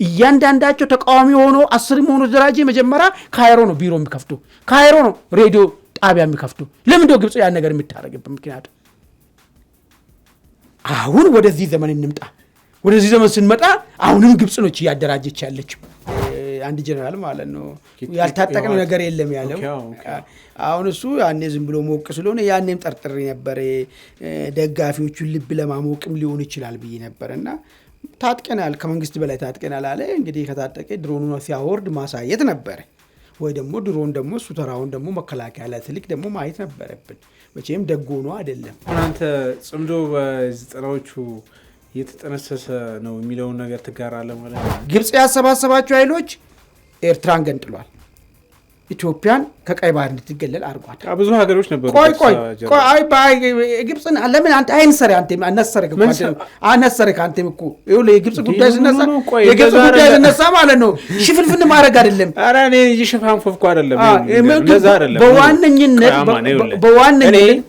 እያንዳንዳቸው ተቃዋሚ ሆኖ 10 ሆኖ ደራጀ መጀመሪያ ካይሮ ነው ቢሮ የሚከፍቱ ካይሮ ነው ሬዲዮ ጣቢያ የሚከፍቱ ለምን ነው ግብጽ ያን ነገር የምታረግበት ምክንያት አሁን ወደዚህ ዘመን እንምጣ ወደዚህ ዘመን ስንመጣ አሁንም ግብጽ ነው ያደራጀች ያለችው አንድ ጀነራል ማለት ነው ያልታጠቀው ነገር የለም ያለው አሁን እሱ ያኔ ዝም ብሎ ሞቅ ስለሆነ ያኔም ጠርጥሬ ነበር ደጋፊዎቹን ልብ ለማሞቅም ሊሆን ይችላል ብዬ ነበርና ታጥቀናል ከመንግስት በላይ ታጥቀናል አለ እንግዲህ ከታጠቀ ድሮኑን ሲያወርድ ማሳየት ነበር ወይ ደግሞ ድሮን ደግሞ እሱ ተራውን ደግሞ መከላከያ ለትልቅ ደግሞ ማየት ነበረብን መቼም ደጎኖ አይደለም አንተ ጽምዶ በዘጠናዎቹ የተጠነሰሰ ነው የሚለው ነገር ትጋራለህ ማለት ነው ግብጽ ያሰባሰባቸው ኃይሎች ኤርትራን ገንጥሏል ኢትዮጵያን ከቀይ ባህር እንድትገለል አርጓት ብዙ ሀገሮች ነበሩ ቆይ ግብጽን ለምን አንተ አይንሰር አንተ አነሰረክ አንተም እኮ ይኸውልህ የግብጽ ጉዳይ ሲነሳ ማለት ነው ሽፍንፍን ማድረግ አይደለም ኧረ እኔ ሽፋንፎፍኩ አይደለም እንደዛ አይደለም በዋነኝነት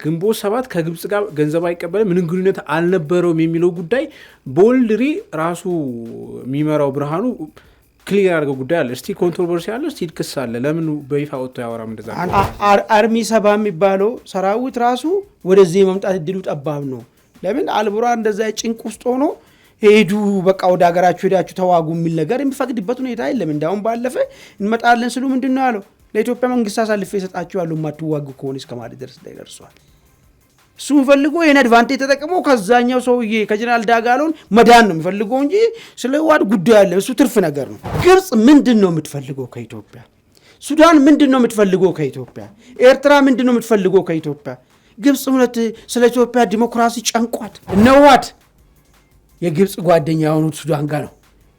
ግንቦት 7 ከግብጽ ጋር ገንዘብ አይቀበልም ምን ግንኙነት አልነበረውም የሚለው ጉዳይ ቦልድሪ ራሱ የሚመራው ብርሃኑ ክሊር አድርገው ጉዳይ አለ እስቲ ኮንትሮቨርሲ አለ እስቲ ክስ አለ ለምን በይፋ ወጥቶ ያወራም እንደዛ አርሚ 7 የሚባለው ሰራዊት ራሱ ወደዚህ መምጣት እድሉ ጠባብ ነው ለምን አልቡራ እንደዛ ጭንቅ ውስጥ ሆኖ ሄዱ በቃ ወደ ሀገራችሁ ሄዳችሁ ተዋጉ የሚል ነገር የሚፈቅድበት ሁኔታ የለም እንዳውም ባለፈ እንመጣለን ስሉ ምንድነው ያለው ለኢትዮጵያ መንግስት አሳልፈው ይሰጣችኋል ማትዋጉ ከሆነ እስከማለት ድረስ ደርሷል እሱ ፈልጎ የኔ አድቫንቴጅ ተጠቅሞ ከዛኛው ሰውዬ ከጀነራል ዳጋሎን መዳን ነው የሚፈልገው እንጂ ስለዋድ ጉዳይ አለ እሱ ትርፍ ነገር ነው ግብጽ ምንድነው የምትፈልገው ከኢትዮጵያ ሱዳን ምንድነው የምትፈልገው ከኢትዮጵያ ኤርትራ ምንድነው የምትፈልገው ከኢትዮጵያ ግብጽ ሁለት ስለ ኢትዮጵያ ዲሞክራሲ ጨንቋት ነዋት የግብጽ ጓደኛ የሆኑት ሱዳን ጋር ነው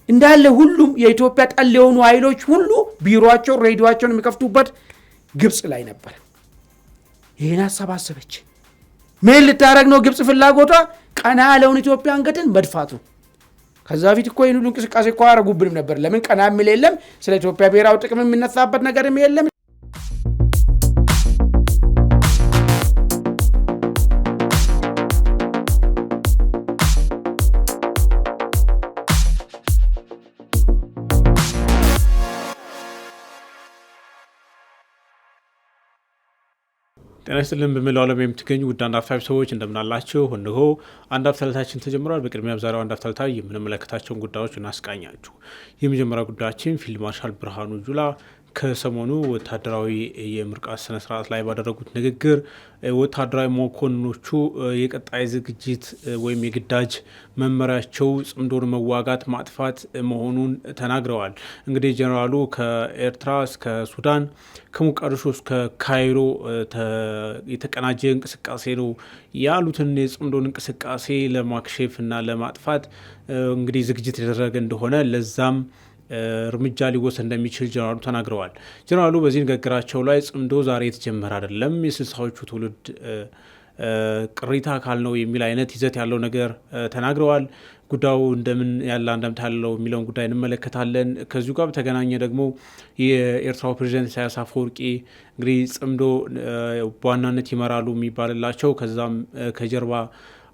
እንዳለ ሁሉም የኢትዮጵያ ጠል የሆኑ ኃይሎች ሁሉ ቢሮአቸው ሬዲዮአቸውን የሚከፍቱበት ግብጽ ላይ ነበር ይሄን አሰባሰበች ምን ልታረግ ነው ግብጽ ፍላጎቷ ቀና ያለውን ኢትዮጵያ አንገትን መድፋቱ ከዛ ፊት እኮ ይሁሉ እንቅስቃሴ እኮ አረጉብንም ነበር ለምን ቀና የሚል የለም ስለ ኢትዮጵያ ብሔራዊ ጥቅም የሚነሳበት ነገርም የለም ጤና ይስጥልን በመላው ዓለም የምትገኙ ውድ አንድ አፍታ ሰዎች እንደምናላችሁ እነሆ አንድ አፍታታችን ተጀምሯል በቅድሚያ ዛሬው አንድ አፍታታ የምንመለከታቸውን ጉዳዮች እናስቃኛችሁ የመጀመሪያው ጉዳያችን ፊልድ ማርሻል ብርሃኑ ጁላ ከሰሞኑ ወታደራዊ የምርቃት ስነ ስርዓት ላይ ባደረጉት ንግግር ወታደራዊ መኮንኖቹ የቀጣይ ዝግጅት ወይም የግዳጅ መመሪያቸው ጽምዶን መዋጋት ማጥፋት መሆኑን ተናግረዋል እንግዲህ ጀነራሉ ከኤርትራ እስከ ሱዳን ከሞቃዲሾ እስከ ካይሮ የተቀናጀ እንቅስቃሴ ነው ያሉትን የጽምዶን እንቅስቃሴ ለማክሸፍና ለማጥፋት እንግዲህ ዝግጅት የተደረገ እንደሆነ ለዛም እርምጃ ሊወሰድ እንደሚችል ጀነራሉ ተናግረዋል ጀነራሉ በዚህ ንግግራቸው ላይ ጽምዶ ዛሬ የተጀመረ አይደለም የ60ዎቹ ትውልድ ቅሪታ አካል ነው የሚል አይነት ይዘት ያለው ነገር ተናግረዋል ጉዳዩ እንደምን ያለ አንደምታ ያለው የሚለውን ጉዳይ እንመለከታለን ከዚሁ ጋር በተገናኘ ደግሞ የኤርትራው ፕሬዝዳንት ኢሳያስ አፈወርቂ እንግዲህ ጽምዶ በዋናነት ይመራሉ የሚባልላቸው ከዛም ከጀርባ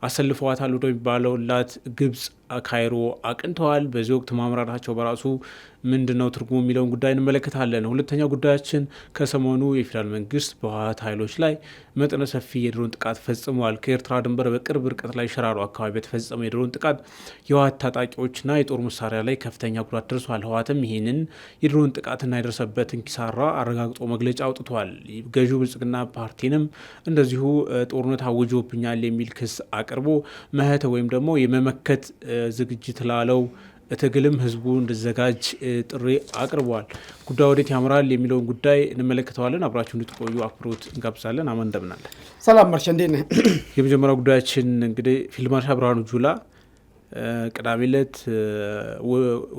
አሰልፈዋታል ወደሚባለውላት ግብጽ ካይሮ አቅንተዋል በዚህ ወቅት ማምራራቸው በራሱ ምንድነው ትርጉሙ የሚለውን ጉዳይ እንመለከታለን ሁለተኛው ጉዳያችን ከሰሞኑ የፌደራል መንግስት በህወሓት ኃይሎች ላይ መጠነ ሰፊ የድሮን ጥቃት ፈጽሟል ከኤርትራ ድንበር በቅርብ ርቀት ላይ ሽራሮ አካባቢ በተፈጸመው የድሮን ጥቃት የህወሓት ታጣቂዎችና የጦር መሳሪያ ላይ ከፍተኛ ጉዳት ደርሷል ህወሓትም ይህንን የድሮን ጥቃትና የደረሰበትን ኪሳራ አረጋግጦ መግለጫ አውጥቷል ገዢው ብልጽግና ፓርቲንም እንደዚሁ ጦርነት አውጆብኛል የሚል ክስ አቅርቦ መህተ ወይም ደግሞ የመመከት ዝግጅት ላለው እትግልም ህዝቡ እንዲዘጋጅ ጥሪ አቅርቧል ጉዳዩ ወዴት ያምራል የሚለውን ጉዳይ እንመለከተዋለን አብራችሁ እንድትቆዩ አክብሮት እንጋብዛለን አማን እንደምናለን ሰላም ማርሻ እንዴት ነህ የመጀመሪያው ጉዳያችን እንግዲህ ፊልድ ማርሻል ብርሃኑ ጁላ ቅዳሜ ዕለት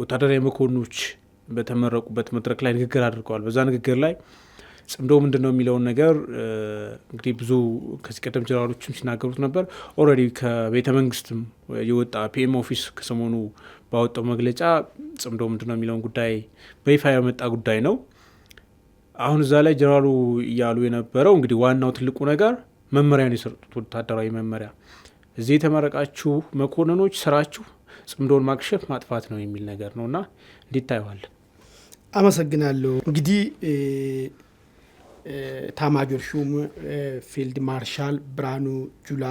ወታደራዊ መኮንኖች በተመረቁበት መድረክ ላይ ንግግር አድርገዋል በዛ ንግግር ላይ ጽምዶ ምንድነው የሚለውን ነገር እንግዲህ ብዙ ከዚህ ቀደም ጀነራሎችም ሲናገሩት ነበር ኦልሬዲ ከቤተ መንግስትም የወጣ ፒኤም ኦፊስ ከሰሞኑ ባወጣው መግለጫ ጽምዶ ምንድነው የሚለውን ጉዳይ በይፋ ያመጣ ጉዳይ ነው አሁን እዛ ላይ ጀነራሉ እያሉ የነበረው እንግዲህ ዋናው ትልቁ ነገር መመሪያን የሰጡት ወታደራዊ መመሪያ እዚህ የተመረቃችሁ መኮንኖች ስራችሁ ጽምዶን ማክሸፍ ማጥፋት ነው የሚል ነገር ነውና እንዴት ታየዋለህ? አመሰግናለሁ። እንግዲህ ኤታማዦር ሹም ፊልድ ማርሻል ብርሃኑ ጁላ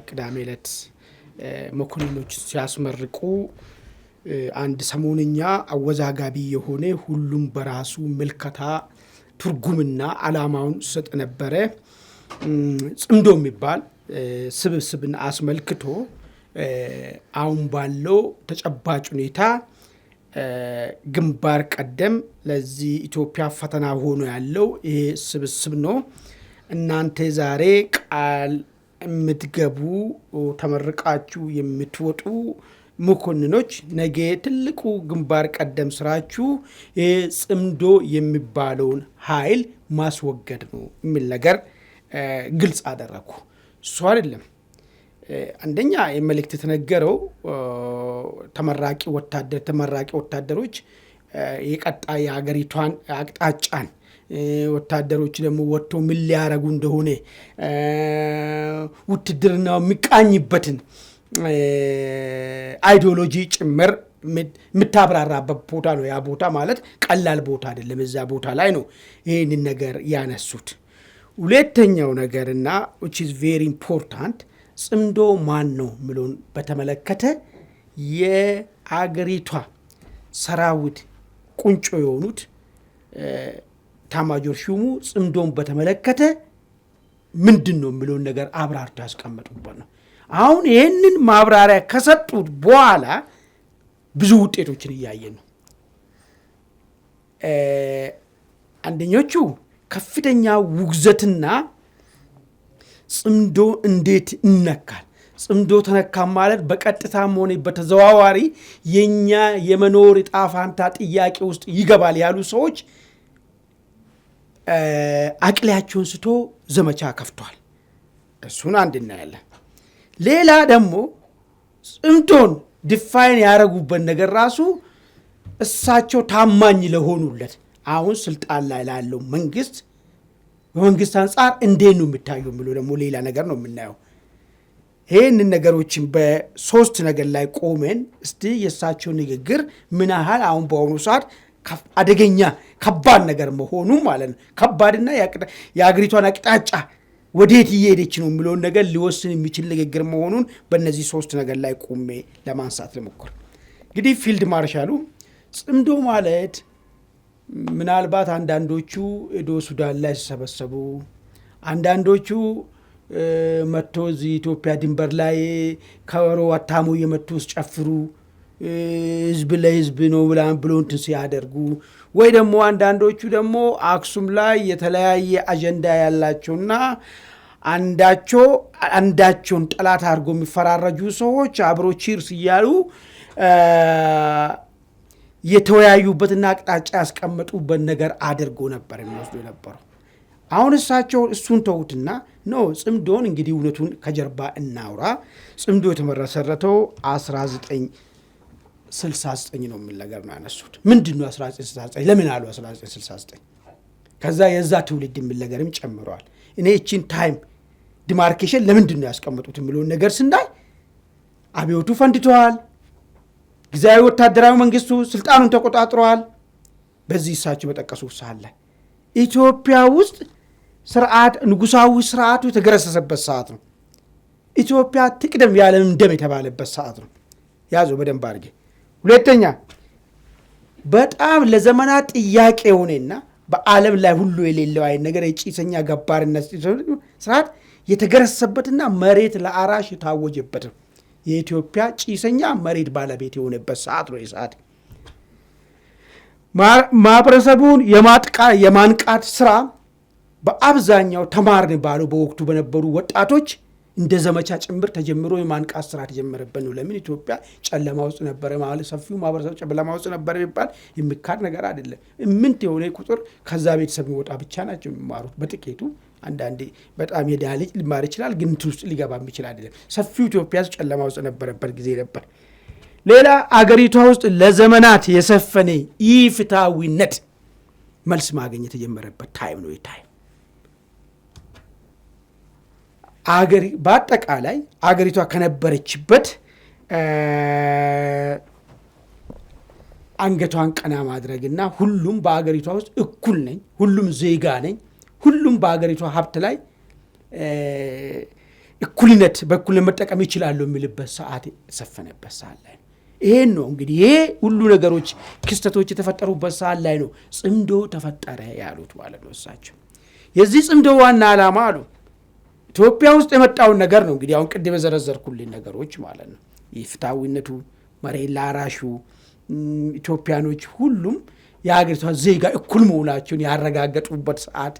ቅዳሜ ዕለት መኮንኖች ሲያስመርቁ አንድ ሰሞንኛ አወዛጋቢ የሆነ ሁሉም በራሱ ምልከታ ትርጉምና ዓላማውን ሰጥ ነበረ። ጽምዶ የሚባል ስብስብን አስመልክቶ አሁን ባለው ተጨባጭ ሁኔታ ግንባር ቀደም ለዚህ ኢትዮጵያ ፈተና ሆኖ ያለው ይሄ ስብስብ ነው። እናንተ ዛሬ ቃል የምትገቡ ተመርቃችሁ የምትወጡ መኮንኖች ነገ ትልቁ ግንባር ቀደም ስራችሁ ይሄ ጽምዶ የሚባለውን ኃይል ማስወገድ ነው የሚል ነገር ግልጽ አደረኩ። እሱ አይደለም አንደኛ የመልእክት የተነገረው ተመራቂ ወታደሮች የቀጣይ የሀገሪቷን አቅጣጫን ወታደሮች ደግሞ ወጥቶ ምን ሊያረጉ እንደሆነ ውትድርናው የሚቃኝበትን አይዲዮሎጂ ጭምር የምታብራራበት ቦታ ነው። ያ ቦታ ማለት ቀላል ቦታ አይደለም። እዛ ቦታ ላይ ነው ይህንን ነገር ያነሱት። ሁለተኛው ነገርና which is very important ጽምዶ ማን ነው ምሎን በተመለከተ የአገሪቷ ሰራዊት ቁንጮ የሆኑት ኤታማዦር ሹሙ ጽምዶን በተመለከተ ምንድን ነው ምሎን ነገር አብራርቶ ያስቀመጡበት ነው። አሁን ይህንን ማብራሪያ ከሰጡት በኋላ ብዙ ውጤቶችን እያየን ነው። አንደኞቹ ከፍተኛ ውግዘትና ጽምዶ እንዴት ይነካል? ጽምዶ ተነካ ማለት በቀጥታም ሆነ በተዘዋዋሪ የኛ የመኖር ዕጣ ፈንታ ጥያቄ ውስጥ ይገባል ያሉ ሰዎች አቅሊያቸውን ስቶ ዘመቻ ከፍቷል። እሱን አንድ እናያለን። ሌላ ደግሞ ጽምዶን ዲፋይን ያደረጉበት ነገር ራሱ እሳቸው ታማኝ ለሆኑለት አሁን ስልጣን ላይ ላለው መንግስት በመንግስት አንጻር እንዴት ነው የሚታየው ብሎ ደግሞ ሌላ ነገር ነው የምናየው። ይህንን ነገሮችን በሶስት ነገር ላይ ቆመን እስቲ የእሳቸው ንግግር ምን ያህል አሁን በአሁኑ ሰዓት አደገኛ ከባድ ነገር መሆኑ ማለት ነው ከባድና የአገሪቷን አቅጣጫ ወዴት እየሄደች ነው የሚለውን ነገር ሊወስን የሚችል ንግግር መሆኑን በእነዚህ ሶስት ነገር ላይ ቆሜ ለማንሳት ልሞክር። እንግዲህ ፊልድ ማርሻሉ ጽምዶ ማለት ምናልባት አንዳንዶቹ ሄዶ ሱዳን ላይ ሲሰበሰቡ፣ አንዳንዶቹ መጥቶ እዚህ ኢትዮጵያ ድንበር ላይ ከበሮ አታሙ የመጡ ሲጨፍሩ ህዝብ ለህዝብ ነው ብሎ እንትን ሲያደርጉ፣ ወይ ደግሞ አንዳንዶቹ ደግሞ አክሱም ላይ የተለያየ አጀንዳ ያላቸውና አንዳቸውን ጠላት አድርጎ የሚፈራረጁ ሰዎች አብሮ ቺርስ እያሉ የተወያዩበትና አቅጣጫ ያስቀመጡበት ነገር አድርጎ ነበር የሚወስዱ የነበረው። አሁን እሳቸው እሱን ተውትና ነው ጽምዶን እንግዲህ እውነቱን ከጀርባ እናውራ። ጽምዶ የተመሰረተው 1969 ነው የሚል ነገር ነው ያነሱት። ምንድን ነው 1969? ለምን አሉ 1969? ከዛ የዛ ትውልድ የሚል ነገርም ጨምረዋል። እኔ እቺን ታይም ዲማርኬሽን ለምንድን ነው ያስቀመጡት የሚለውን ነገር ስናይ አብዮቱ ፈንድተዋል። ጊዜያዊ ወታደራዊ መንግስቱ ስልጣኑን ተቆጣጥረዋል። በዚህ እሳቸው በጠቀሱ ሰዓት ላይ ኢትዮጵያ ውስጥ ንጉሳዊ ስርዓቱ የተገረሰሰበት ሰዓት ነው። ኢትዮጵያ ትቅደም ያለም ደም የተባለበት ሰዓት ነው። ያዘው በደንብ አድርጌ። ሁለተኛ በጣም ለዘመናት ጥያቄ የሆነና በዓለም ላይ ሁሉ የሌለው አይነት ነገር የጭሰኛ ገባርነት ስርዓት የተገረሰሰበትና መሬት ለአራሽ የታወጀበት የኢትዮጵያ ጭሰኛ መሬት ባለቤት የሆነበት ሰዓት ነው። የሰዓት ማህበረሰቡን የማንቃት ስራ በአብዛኛው ተማርን ባሉ በወቅቱ በነበሩ ወጣቶች እንደ ዘመቻ ጭምር ተጀምሮ የማንቃት ስራ ተጀመረበት ነው። ለምን ኢትዮጵያ ጨለማ ውስጥ ነበረ ማለት ሰፊው ማህበረሰብ ጨለማ ውስጥ ነበረ የሚባል የሚካድ ነገር አይደለም። ምንት የሆነ ቁጥር ከዛ ቤተሰብ የሚወጣ ብቻ ናቸው የሚማሩት በጥቂቱ። አንዳንዴ በጣም የድሃ ልጅ ሊማር ይችላል፣ ግን እንትን ውስጥ ሊገባ የሚችል አይደለም። ሰፊው ኢትዮጵያ ጨለማ ውስጥ ነበረበት ጊዜ ነበር። ሌላ አገሪቷ ውስጥ ለዘመናት የሰፈነ ኢፍትሐዊነት መልስ ማግኘት የተጀመረበት ታይም ነው። ታይም በአጠቃላይ አገሪቷ ከነበረችበት አንገቷን ቀና ማድረግና ሁሉም በአገሪቷ ውስጥ እኩል ነኝ፣ ሁሉም ዜጋ ነኝ፣ ሁሉም በአገሪቷ ሀብት ላይ እኩልነት በእኩልነት መጠቀም ይችላሉ የሚልበት ሰዓት የሰፈነበት ሰዓት ላይ ነው። ይሄን ነው እንግዲህ ይሄ ሁሉ ነገሮች ክስተቶች የተፈጠሩበት ሰዓት ላይ ነው ጽምዶ ተፈጠረ ያሉት ማለት ነው እሳቸው። የዚህ ጽምዶ ዋና ዓላማ አሉ ኢትዮጵያ ውስጥ የመጣውን ነገር ነው እንግዲህ አሁን ቅድም የዘረዘርኩልኝ ነገሮች ማለት ነው። የፍትሃዊነቱ፣ መሬት ላራሹ፣ ኢትዮጵያኖች ሁሉም የሀገሪቷ ዜጋ እኩል መሆናቸውን ያረጋገጡበት ሰዓት፣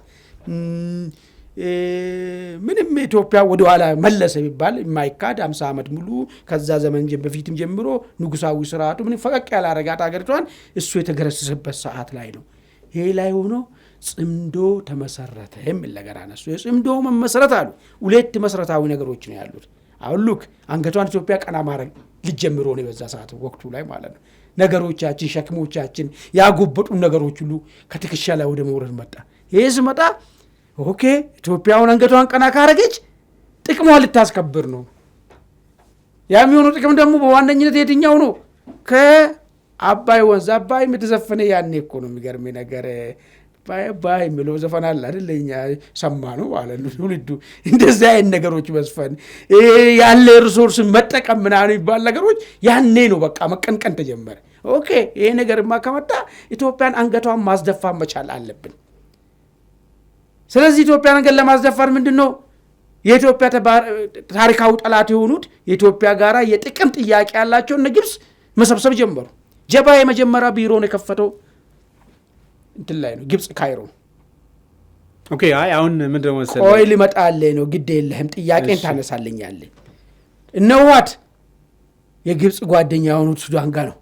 ምንም ኢትዮጵያ ወደኋላ መለሰ የሚባል የማይካድ 50 ዓመት ሙሉ ከዛ ዘመን በፊትም ጀምሮ ንጉሳዊ ስርዓቱ ምንም ፈቀቅ ያላረጋት ሀገሪቷን እሱ የተገረሰሰበት ሰዓት ላይ ነው። ይሄ ላይ ሆኖ ጽምዶ ተመሰረተ የሚል ነገር አነሱ። የጽምዶ መመሰረት አሉ ሁለት መሰረታዊ ነገሮች ነው ያሉት። አሁን ሉክ አንገቷን ኢትዮጵያ ቀና ማድረግ ልጀምሮ ነው በዛ ሰዓት ወቅቱ ላይ ማለት ነው። ነገሮቻችን፣ ሸክሞቻችን፣ ያጎበጡን ነገሮች ሁሉ ከትከሻ ላይ ወደ መውረድ መጣ። ይሄ ሲመጣ ኦኬ ኢትዮጵያውን አንገቷን ቀና ካረገች ጥቅሟን ልታስከብር ነው። ያ የሚሆነው ጥቅም ደግሞ በዋነኝነት የትኛው ነው? ከአባይ ወንዝ አባይ የምትዘፈነ ያኔ እኮ ነው የሚገርም ነገር ባይ የሚለው ዘፈን አለ አይደል? እኛ ሰማ ነው ማለት ነው ትውልዱ እንደዚህ አይነት ነገሮች መስፈን ያለ ሪሶርስን መጠቀም ምናምን የሚባል ነገሮች ያኔ ነው በቃ መቀንቀን ተጀመረ። ኦኬ ይሄ ነገርማ ከመጣ ኢትዮጵያን አንገቷን ማስደፋት መቻል አለብን። ስለዚህ ኢትዮጵያን አንገት ለማስደፋት ምንድነው የኢትዮጵያ ታሪካዊ ጠላት የሆኑት የኢትዮጵያ ጋራ የጥቅም ጥያቄ ያላቸው እነ ግብጽ መሰብሰብ ጀመሩ። ጀባ የመጀመሪያ ቢሮን የከፈተው እንትን ላይ ነው ግብጽ ካይሮ። ኦኬ አሁን ምንድነው መሰለህ ቆይ ልመጣልህ ነው ግድ የለህም ጥያቄን ታነሳለኛለህ። እነዋት የግብጽ ጓደኛ የሆኑት ሱዳን ጋር ነው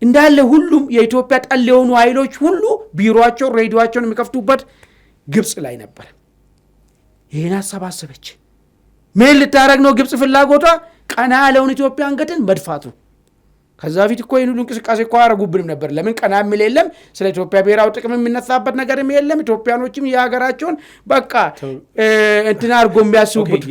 እንዳለ ሁሉም የኢትዮጵያ ጠል የሆኑ ኃይሎች ሁሉ ቢሮአቸው ሬዲዮአቸውን የሚከፍቱበት ግብጽ ላይ ነበር። ይሄን አሰባሰበች። ምን ልታረግ ነው ግብጽ ፍላጎቷ? ቀና ያለውን ኢትዮጵያ አንገትን መድፋቱ። ከዛ ፊት እኮ ይሄን ሁሉ እንቅስቃሴ እኮ አረጉብንም ነበር። ለምን ቀና የሚል የለም፣ ስለ ኢትዮጵያ ብሔራዊ ጥቅም የሚነሳበት ነገርም የለም። ኢትዮጵያኖችም የሀገራቸውን በቃ እንትና አድርጎ የሚያስቡበት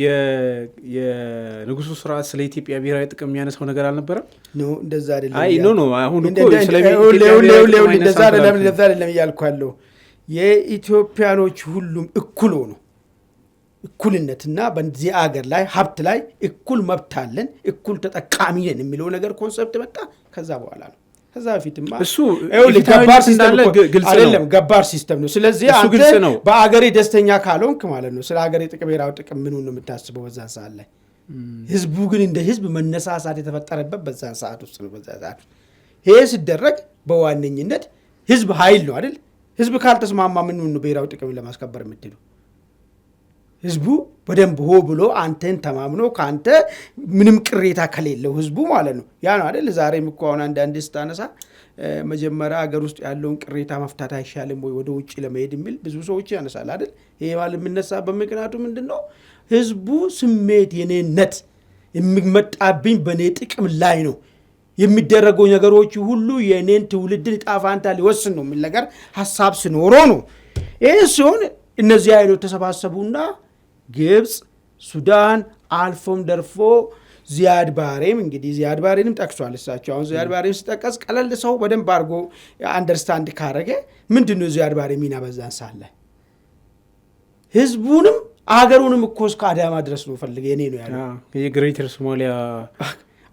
የንጉሱ ስርዓት ስለ ኢትዮጵያ ብሔራዊ ጥቅም የሚያነሳው ነገር አልነበረም። ኖ እንደዛ አይደለም። አይ ኖ አሁን እኮ እንደዛ አይደለም እያልኩ ያለው የኢትዮጵያኖች ሁሉም እኩል ሆኖ እኩልነትና በዚህ አገር ላይ ሀብት ላይ እኩል መብት አለን፣ እኩል ተጠቃሚ ነን የሚለው ነገር ኮንሰፕት መጣ ከዛ በኋላ ነው። ከዛ በፊትማ እሱ ገባር ሲስተም አይደለም፣ ገባር ሲስተም ነው። ስለዚህ አንተ በአገሬ ደስተኛ ካልሆንክ ማለት ነው ስለ አገሬ ጥቅም ብሔራዊ ጥቅም ምን ነው የምታስበው በዛ ሰዓት ላይ። ህዝቡ ግን እንደ ህዝብ መነሳሳት የተፈጠረበት በዛ ሰዓት ውስጥ ነው። በዛ ሰዓት ይሄ ሲደረግ በዋነኝነት ህዝብ ኃይል ነው አይደል? ህዝብ ካልተስማማ ምን ነው ብሔራዊ ጥቅም ለማስከበር የምትሄዱ? ህዝቡ በደንብ ሆ ብሎ አንተን ተማምኖ ካንተ ምንም ቅሬታ ከሌለው ህዝቡ ማለት ነው ያ ነው አይደል? ዛሬም እኮ አሁን አንዳንድ ስታነሳ መጀመሪያ ሀገር ውስጥ ያለውን ቅሬታ መፍታት አይሻልም ወይ ወደ ውጭ ለመሄድ የሚል ብዙ ሰዎች ያነሳል አይደል? ይሄ ማለት የሚነሳበት ምክንያቱ ምንድነው? ህዝቡ ስሜት የኔነት የሚመጣብኝ በኔ ጥቅም ላይ ነው የሚደረገው ነገሮች ሁሉ የኔን ትውልድን ዕጣ ፈንታ ሊወስን ነው የሚል ነገር ሐሳብ ሲኖረው ነው። ይሄ ሲሆን እነዚህ ኃይሎች ተሰባሰቡና ግብጽ፣ ሱዳን አልፎም ደርፎ ዚያድ ባሬም እንግዲህ ዚያድ ባሬንም ጠቅሷል እሳቸው። አሁን ዚያድ ባሬም ሲጠቀስ ቀለል ሰው በደንብ አድርጎ አንደርስታንድ ካረገ ምንድነው ዚያድ ባሬ ሚና በዛን ሳለ ህዝቡንም አገሩንም እኮ እስከ አዳማ ድረስ ነው ፈልገ የኔ ነው ያለው የግሬተር ሶማሊያ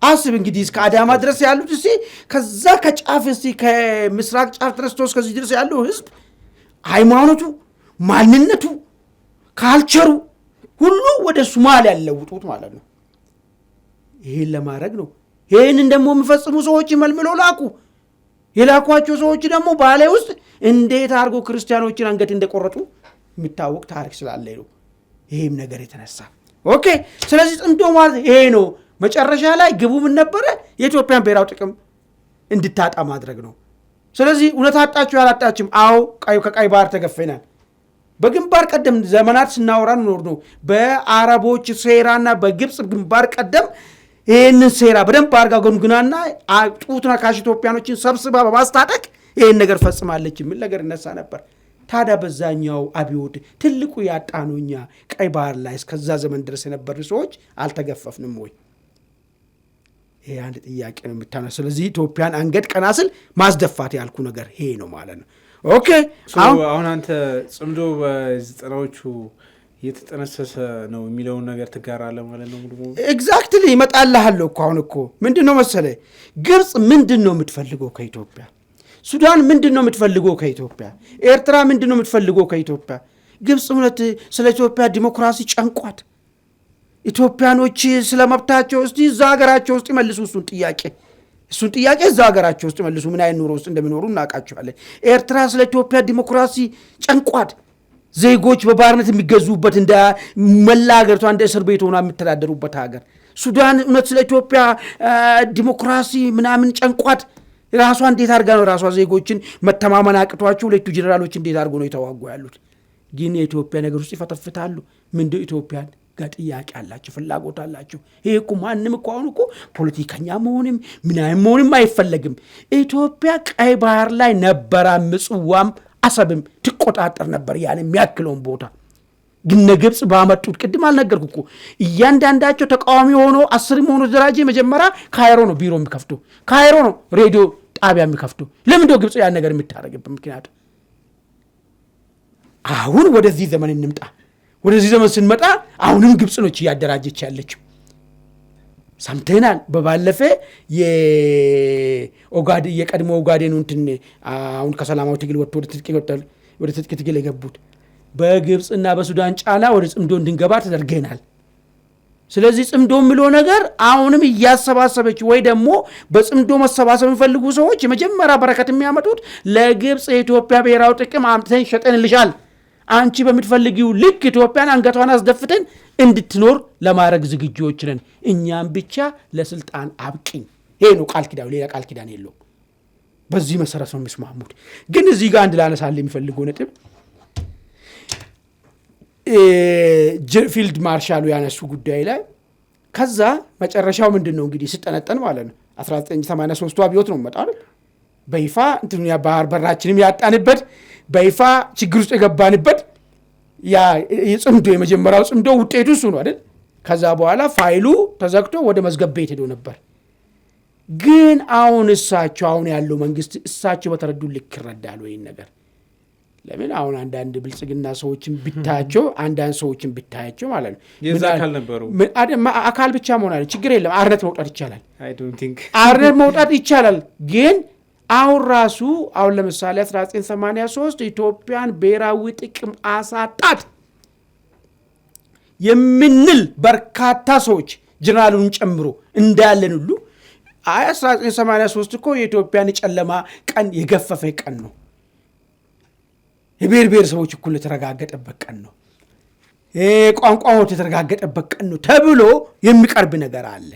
አስብ እንግዲህ እስከ አዳማ ድረስ ያሉት እስቲ ከዛ ከጫፍ እስቲ ከምስራቅ ጫፍ ተነስቶ እስከዚህ ድረስ ያለው ህዝብ ሃይማኖቱ፣ ማንነቱ፣ ካልቸሩ ሁሉ ወደ ሶማሊያ ያለውጡት ማለት ነው። ይሄን ለማድረግ ነው። ይሄንን ደግሞ የሚፈጽሙ ሰዎች መልምለው ላኩ። የላኳቸው ሰዎች ደግሞ ባሌ ውስጥ እንዴት አድርጎ ክርስቲያኖችን አንገት እንደቆረጡ የሚታወቅ ታሪክ ስላለ ነው ይሄም ነገር የተነሳ። ኦኬ ስለዚህ ጽምዶ ማለት ይሄ ነው። መጨረሻ ላይ ግቡ ምን ነበረ? የኢትዮጵያን ብሔራዊ ጥቅም እንድታጣ ማድረግ ነው። ስለዚህ እውነት አጣችሁ ያላጣችም አዎ ከቀይ ባህር ተገፈናል። በግንባር ቀደም ዘመናት ስናወራ ኖር ነው በአረቦች ሴራና በግብጽ ግንባር ቀደም ይህንን ሴራ በደንብ አድርጋ ጎንጉናና ጡት ነካሽ ኢትዮጵያኖችን ሰብስባ በማስታጠቅ ይህን ነገር ፈጽማለች የሚል ነገር ይነሳ ነበር። ታዲያ በዛኛው አብዮት ትልቁ ያጣኑኛ ቀይ ባህር ላይ እስከዛ ዘመን ድረስ የነበሩ ሰዎች አልተገፈፍንም ወይ? ይሄ አንድ ጥያቄ ነው የምታነሳው። ስለዚህ ኢትዮጵያን አንገት ቀና ስል ማስደፋት ያልኩ ነገር ይሄ ነው ማለት ነው። ኦኬ አሁን አንተ ጽምዶ በ90ዎቹ የተጠነሰሰ ነው የሚለውን ነገር ትጋራለህ ማለት ነው። ሙሉ ኤግዛክትሊ ይመጣልሃለሁ እኮ አሁን እኮ ምንድነው መሰለህ ግብጽ ምንድነው የምትፈልገው ከኢትዮጵያ? ሱዳን ምንድነው የምትፈልገው ከኢትዮጵያ? ኤርትራ ምንድነው የምትፈልገው ከኢትዮጵያ? ግብጽ እውነት ስለ ኢትዮጵያ ዲሞክራሲ ጨንቋት ኢትዮጵያኖች ስለመብታቸው እስቲ እዛ ሀገራቸው ውስጥ ይመልሱ እሱን ጥያቄ እዛ ሀገራቸው ውስጥ ይመልሱ። ምን አይነት ኑሮ ውስጥ እንደሚኖሩ እናውቃቸዋለን። ኤርትራ ስለ ኢትዮጵያ ዲሞክራሲ ጨንቋት ዜጎች በባርነት የሚገዙበት እንደ መላ ሀገሪቷ እንደ እስር ቤት ሆና የሚተዳደሩበት ሀገር። ሱዳን እውነት ስለ ኢትዮጵያ ዲሞክራሲ ምናምን ጨንቋት ራሷ እንዴት አድርጋ ነው ራሷ ዜጎችን መተማመን አቅቷቸው ሁለቱ ጀነራሎች እንዴት አድርጎ ነው የተዋጉ ያሉት? ግን የኢትዮጵያ ነገር ውስጥ ይፈተፍታሉ። ምንድነው ኢትዮጵያን ጋር ጥያቄ አላቸው፣ ፍላጎት አላቸው። ይሄ እኮ ማንም እኮ አሁን እኮ ፖለቲከኛ መሆንም አይፈለግም። ኢትዮጵያ ቀይ ባህር ላይ ነበራ ምጽዋም አሰብም ትቆጣጠር ነበር ያን የሚያክለውን ቦታ። ግን ግብጽ ባመጡት ቅድም አልነገርኩ እኮ እያንዳንዳቸው ተቃዋሚ ሆኖ 10 ሆኖ ደራጀ መጀመሪያ ካይሮ ነው ቢሮ የሚከፍቱ፣ ካይሮ ነው ሬዲዮ ጣቢያ የሚከፍቱ። ለምን ነው ግብጽ ያን ነገር የምታረግበት ምክንያት? አሁን ወደዚህ ዘመን እንምጣ። ወደዚህ ዘመን ስንመጣ አሁንም ግብጽ ነች እያደራጀች ያለችው። ሰምተናል። በባለፈ የቀድሞ ኦጋዴን እንትን አሁን ከሰላማዊ ትግል ወጥቶ ወደ ትጥቅ ትግል የገቡት በግብጽና በሱዳን ጫና ወደ ጽምዶ እንድንገባ ተደርገናል። ስለዚህ ጽምዶ የሚለው ነገር አሁንም እያሰባሰበች ወይ ደግሞ በጽምዶ መሰባሰብ የሚፈልጉ ሰዎች የመጀመሪያ በረከት የሚያመጡት ለግብጽ የኢትዮጵያ ብሔራዊ ጥቅም አምጥተን ሸጠንልሻል፣ አንቺ በምትፈልጊው ልክ ኢትዮጵያን አንገቷን አስደፍተን እንድትኖር ለማድረግ ዝግጁዎች ነን፣ እኛም ብቻ ለስልጣን አብቂኝ። ይሄ ነው ቃል ኪዳኑ፣ ሌላ ቃል ኪዳን የለውም። በዚህ መሰረት ነው የሚስማሙት። ግን እዚህ ጋር አንድ ላነሳል የሚፈልገው ነጥብ ፊልድ ማርሻሉ ያነሱ ጉዳይ ላይ ከዛ መጨረሻው ምንድነው እንግዲህ ሲጠነጠን ማለት ነው 1983 አብዮት ነው መጣ አይደል? በይፋ እንትኑ ያ ባህር በራችንም ያጣንበት በይፋ ችግር ውስጥ የገባንበት ያ የጽምዶ የመጀመሪያው ጽምዶ ውጤቱ እሱ ነው አይደል? ከዛ በኋላ ፋይሉ ተዘግቶ ወደ መዝገብ ቤት ሄዶ ነበር። ግን አሁን አሁን ያለው መንግስት እሳቸው በተረዱ ልክ ይረዳሉ ይሄን ነገር። ለምን አሁን አንዳንድ ብልጽግና ሰዎችን ብታያቸው አንዳንድ ሰዎችን ብታያቸው ማለት ነው የዛ አካል ነበሩ አካል ብቻ መሆን አለ ችግር የለም። አርነት መውጣት ይቻላል። አርነት መውጣት ይቻላል። ግን አሁን ራሱ አሁን ለምሳሌ 1983 ኢትዮጵያን ብሔራዊ ጥቅም አሳጣት የምንል በርካታ ሰዎች ጀነራሉን ጨምሮ እንዳለን ሁሉ 1983 እኮ የኢትዮጵያን ጨለማ ቀን የገፈፈ ቀን ነው። የብሔር ብሔረሰቦች እኩል የተረጋገጠበት ቀን ነው። ቋንቋዎች የተረጋገጠበት ቀን ነው ተብሎ የሚቀርብ ነገር አለ።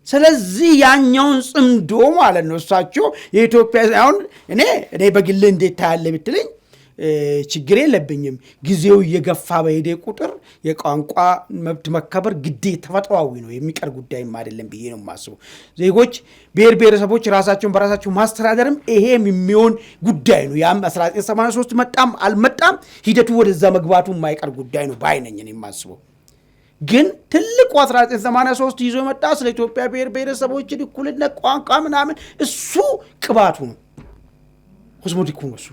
ስለዚህ ያኛውን ጽምዶ ማለት ነው እሳቸው የኢትዮጵያ አሁን እኔ በግል እንዴት ታያለ ብትለኝ ችግር የለብኝም። ጊዜው እየገፋ በሄደ ቁጥር የቋንቋ መብት መከበር ግዴታ ተፈጥሯዊ ነው፣ የሚቀር ጉዳይም አይደለም ብዬ ነው የማስበው። ዜጎች ብሔር ብሔረሰቦች ራሳቸውን በራሳቸው ማስተዳደርም ይሄም የሚሆን ጉዳይ ነው። ያም 1983 መጣም አልመጣም ሂደቱ ወደዛ መግባቱ የማይቀር ጉዳይ ነው ባይነኝ ነው የማስበው። ግን ትልቁ 1983 ይዞ መጣ ስለ ኢትዮጵያ ብሔር ብሔረሰቦች እኩልነት ቋንቋ ምናምን እሱ ቅባቱ ነው፣ ኮስሞቲኩ ነው እሱ።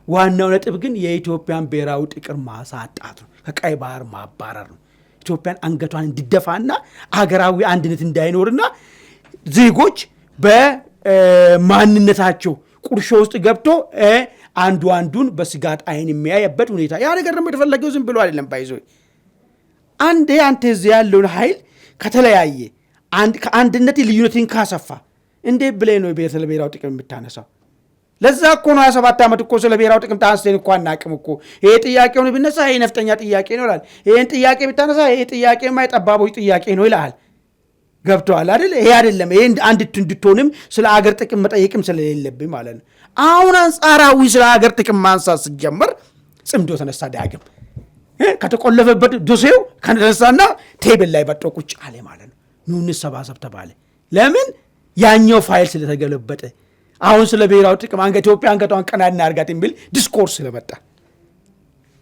ዋናው ነጥብ ግን የኢትዮጵያን ብሔራዊ ጥቅም ማሳጣት ነው፣ ከቀይ ባህር ማባረር ነው። ኢትዮጵያን አንገቷን እንዲደፋና ሀገራዊ አንድነት እንዳይኖርና ዜጎች በማንነታቸው ቁርሾ ውስጥ ገብቶ አንዱ አንዱን በስጋት አይን የሚያየበት ሁኔታ ያ ነገር ደግሞ የተፈለገው ዝም ብሎ አይደለም። ባይዞ አንዴ አንተ እዚህ ያለውን ኃይል ከተለያየ ከአንድነት ልዩነትን ካሰፋ እንዴት ብለህ ነው ብሔራዊ ጥቅም የምታነሳው? ለዛ እኮ ነው 27 ዓመት እኮ ስለ ብሔራዊ ጥቅም ታንስተን እኮ አናቅም እኮ። ይሄ ጥያቄውን ቢነሳ ይሄ ነፍጠኛ ጥያቄ ነው ይላል። ይሄን ጥያቄ ቢታነሳ ይሄ ጥያቄ የማይጠባቦች ጥያቄ ነው ይላል። ገብቶሃል አይደል? ይሄ አይደለም። ይሄ አንድ እንድትሆንም ስለ አገር ጥቅም መጠየቅም ስለሌለብኝ ማለት ነው። አሁን አንጻራዊ ስለ አገር ጥቅም ማንሳት ሲጀመር ጽምዶ ተነሳ ዳግም ከተቆለፈበት ዶሴው ከነሳና ቴብል ላይ በጥሮ ቁጭ አለ ማለት ነው። ኑ እንሰባሰብ ተባለ። ለምን? ያኛው ፋይል ስለተገለበጠ አሁን ስለ ብሔራዊ ጥቅም ኢትዮጵያ አንገቷን ቀና እናርጋት የሚል ዲስኮርስ ስለመጣ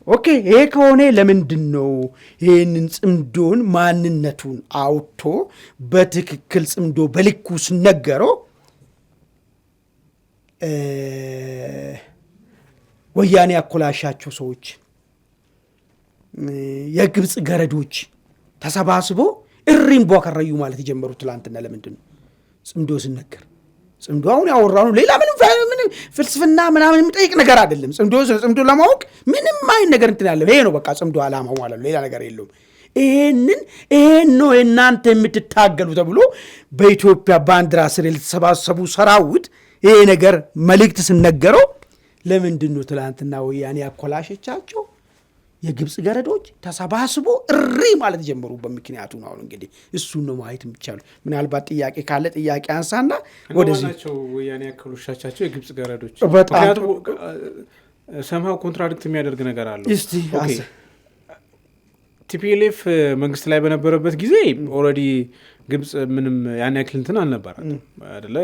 ኦኬ ይሄ ከሆነ ለምንድን ነው ይህንን ጽምዶን ማንነቱን አውጥቶ በትክክል ጽምዶ በልኩ ሲነገረው ወያኔ ያኮላሻቸው ሰዎች የግብፅ ገረዶች ተሰባስቦ እሪም ቧከረዩ ማለት የጀመሩት ትላንትና ለምንድን ነው ጽምዶ ሲነገር? ጽምዶ አሁን ያወራነው ሌላ ምንም ፍልስፍና ምናምን የሚጠይቅ ነገር አይደለም። ጽምዶ ለማወቅ ምንም አይነት ነገር እንትን ያለው ይሄ ነው በቃ ጽምዶ ዓላማው ማለት ነው። ሌላ ነገር የለውም። ይሄን ነው እናንተ የምትታገሉ ተብሎ በኢትዮጵያ ባንዲራ ስር የተሰባሰቡ ሰራዊት ይሄ ነገር መልእክት ሲነገረው ለምንድን ነው ትላንትና ወያኔ ያኮላሸቻቸው የግብፅ ገረዶች ተሰባስቦ እሪ ማለት ጀመሩ? በምክንያቱ ነው። አሁን እንግዲህ እሱን ነው ማየት የሚቻለው። ምናልባት ጥያቄ ካለ ጥያቄ አንሳና ወደዚህ ናቸው ወያኔ ያኮላሻቸው የግብፅ ገረዶች በጣም ሰምሃው ኮንትራዲክት የሚያደርግ ነገር አለው። እስቲ ቲፒኤልኤፍ መንግስት ላይ በነበረበት ጊዜ ኦልሬዲ ግብፅ ምንም ያን ያክል እንትን አልነበራትም አይደለ?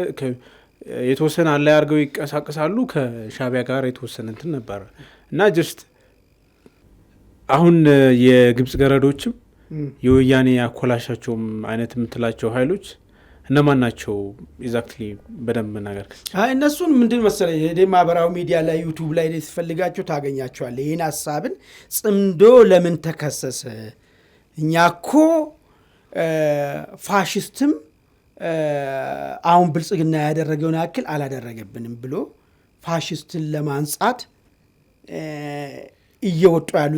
የተወሰነ አለ ያርገው ይቀሳቀሳሉ ከሻቢያ ጋር የተወሰነ እንትን ነበር እና ጀስት አሁን የግብፅ ገረዶችም የወያኔ ያኮላሻቸውም አይነት የምትላቸው ኃይሎች እነማን ናቸው ኤግዛክትሊ በደንብ መናገር? እነሱን ምንድን መሰለኝ ማህበራዊ ሚዲያ ላይ ዩቱብ ላይ ትፈልጋቸው ታገኛቸዋለህ። ይህን ሀሳብን ጽምዶ ለምን ተከሰሰ? እኛ እኮ ፋሽስትም አሁን ብልጽግና ያደረገውን ያክል አላደረገብንም ብሎ ፋሽስትን ለማንጻት እየወጡ ያሉ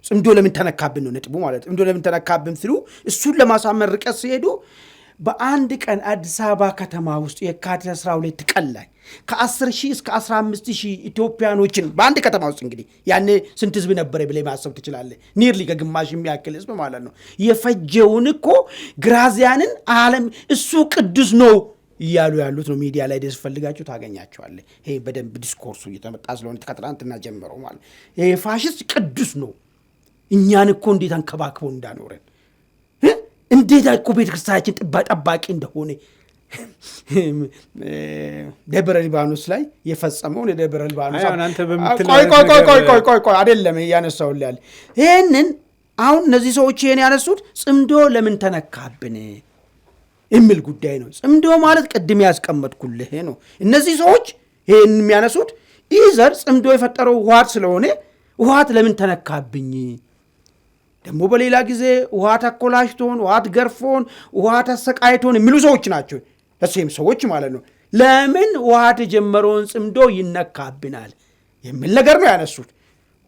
ጽምዶ ለምን ተነካብን ነው ነጥቡ ማለት። ጽምዶ ለምን ተነካብን ሲሉ እሱን ለማሳመን ርቀት ሲሄዱ በአንድ ቀን አዲስ አበባ ከተማ ውስጥ የካቲት 12 ቀን ላይ ከ10,000 እስከ 15,000 ኢትዮጵያኖችን በአንድ ከተማ ውስጥ እንግዲህ ያኔ ስንት ህዝብ ነበረ ብለህ ማሰብ ትችላለህ። ኒርሊ ከግማሽ የሚያክል ህዝብ ማለት ነው። የፈጀውን እኮ ግራዚያንን ዓለም እሱ ቅዱስ ነው እያሉ ያሉት ነው። ሚዲያ ላይ ደስ ፈልጋችሁ ታገኛቸዋለህ። ይሄ በደንብ ዲስኮርሱ እየተመጣ ስለሆነ ከትናንትና ጀምሮ ማለት ይሄ ፋሽስት ቅዱስ ነው፣ እኛን እኮ እንዴት አንከባክቦ እንዳኖረን እንዴት እኮ ቤተክርስቲያናችን ጠባቂ እንደሆነ ደብረ ሊባኖስ ላይ የፈጸመውን የደብረ ሊባኖስ ቆይ አይደለም እያነሳውልህ ይህንን አሁን እነዚህ ሰዎች ይህን ያነሱት ጽምዶ ለምን ተነካብን የሚል ጉዳይ ነው። ጽምዶ ማለት ቅድም ያስቀመጥኩልህ ነው። እነዚህ ሰዎች ይህን የሚያነሱት ኢዘር ጽምዶ የፈጠረው ውሃት ስለሆነ ውሃት ለምን ተነካብኝ ደግሞ በሌላ ጊዜ ውሃት አኮላሽቶን ውሃት ገርፎን ውሃት አሰቃይቶን የሚሉ ሰዎች ናቸው። ለሴም ሰዎች ማለት ነው። ለምን ውሃት የጀመረውን ጽምዶ ይነካብናል የሚል ነገር ነው ያነሱት።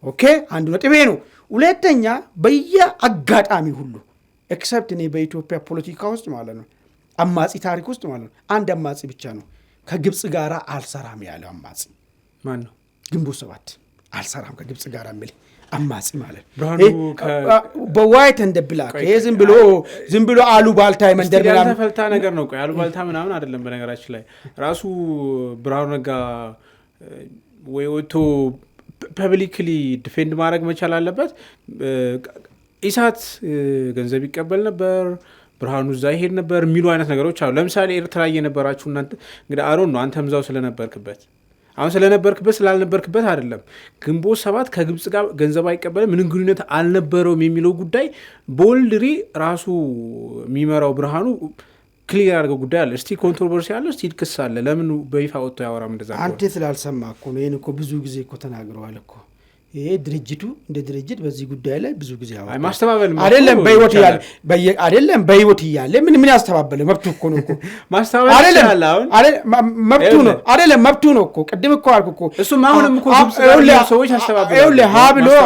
ኦኬ አንዱ ነጥቤ ነው። ሁለተኛ በየአጋጣሚ ሁሉ ኤክሰፕት እኔ በኢትዮጵያ ፖለቲካ ውስጥ ማለት ነው አማጺ ታሪክ ውስጥ ማለት ነው አንድ አማጺ ብቻ ነው ከግብፅ ጋር አልሰራም ያለው አማጺ ማን ነው? ግንቦት ሰባት አልሰራም ከግብፅ ጋር የሚል አማጺ ማለት በዋይት እንደ ብላክ ይሄ ዝም ብሎ አሉባልታ መንደር ምናምን ያልተፈልታ ነገር ነው። ቆይ አሉባልታ ምናምን አይደለም። በነገራችን ላይ ራሱ ብርሃኑ ነጋ ወይ ወጥቶ ፐብሊክሊ ዲፌንድ ማድረግ መቻል አለበት። ኢሳት ገንዘብ ይቀበል ነበር፣ ብርሃኑ እዛ ይሄድ ነበር የሚሉ አይነት ነገሮች አሉ። ለምሳሌ ኤርትራ እየነበራችሁ እናንተ እንግዲህ አሮን ነው አንተም እዛው ስለነበርክበት አሁን ስለነበርክበት ስላልነበርክበት አይደለም። ግንቦት ሰባት ከግብፅ ጋር ገንዘብ አይቀበልም ምንም ግንኙነት አልነበረውም የሚለው ጉዳይ ቦልድሪ ራሱ የሚመራው ብርሃኑ ክሊር ያደርገው ጉዳይ አለ። እስቲ ኮንትሮቨርሲ አለ፣ እስቲ ክስ አለ። ለምን በይፋ ወጥቶ ያወራም? እንደዛ አንተ ስላልሰማ እኮ ነው። ይሄን እኮ ብዙ ጊዜ እኮ ተናግረዋል እኮ። ይሄ ድርጅቱ እንደ ድርጅት በዚህ ጉዳይ ላይ ብዙ ጊዜ ያወራል። ማስተባበል አይደለም በህይወት እያለ አይደለም በህይወት እያለ ምን ያስተባበለ መብቱ እኮ ነው እኮ ማስተባበል ይችላል። አሁን መብቱ ነው አይደለም መብቱ ነው እኮ። ቅድም እኮ አልኩ እኮ እሱም አሁንም እኮ ግብጽ ጋር ሰዎች ያስተባበሉ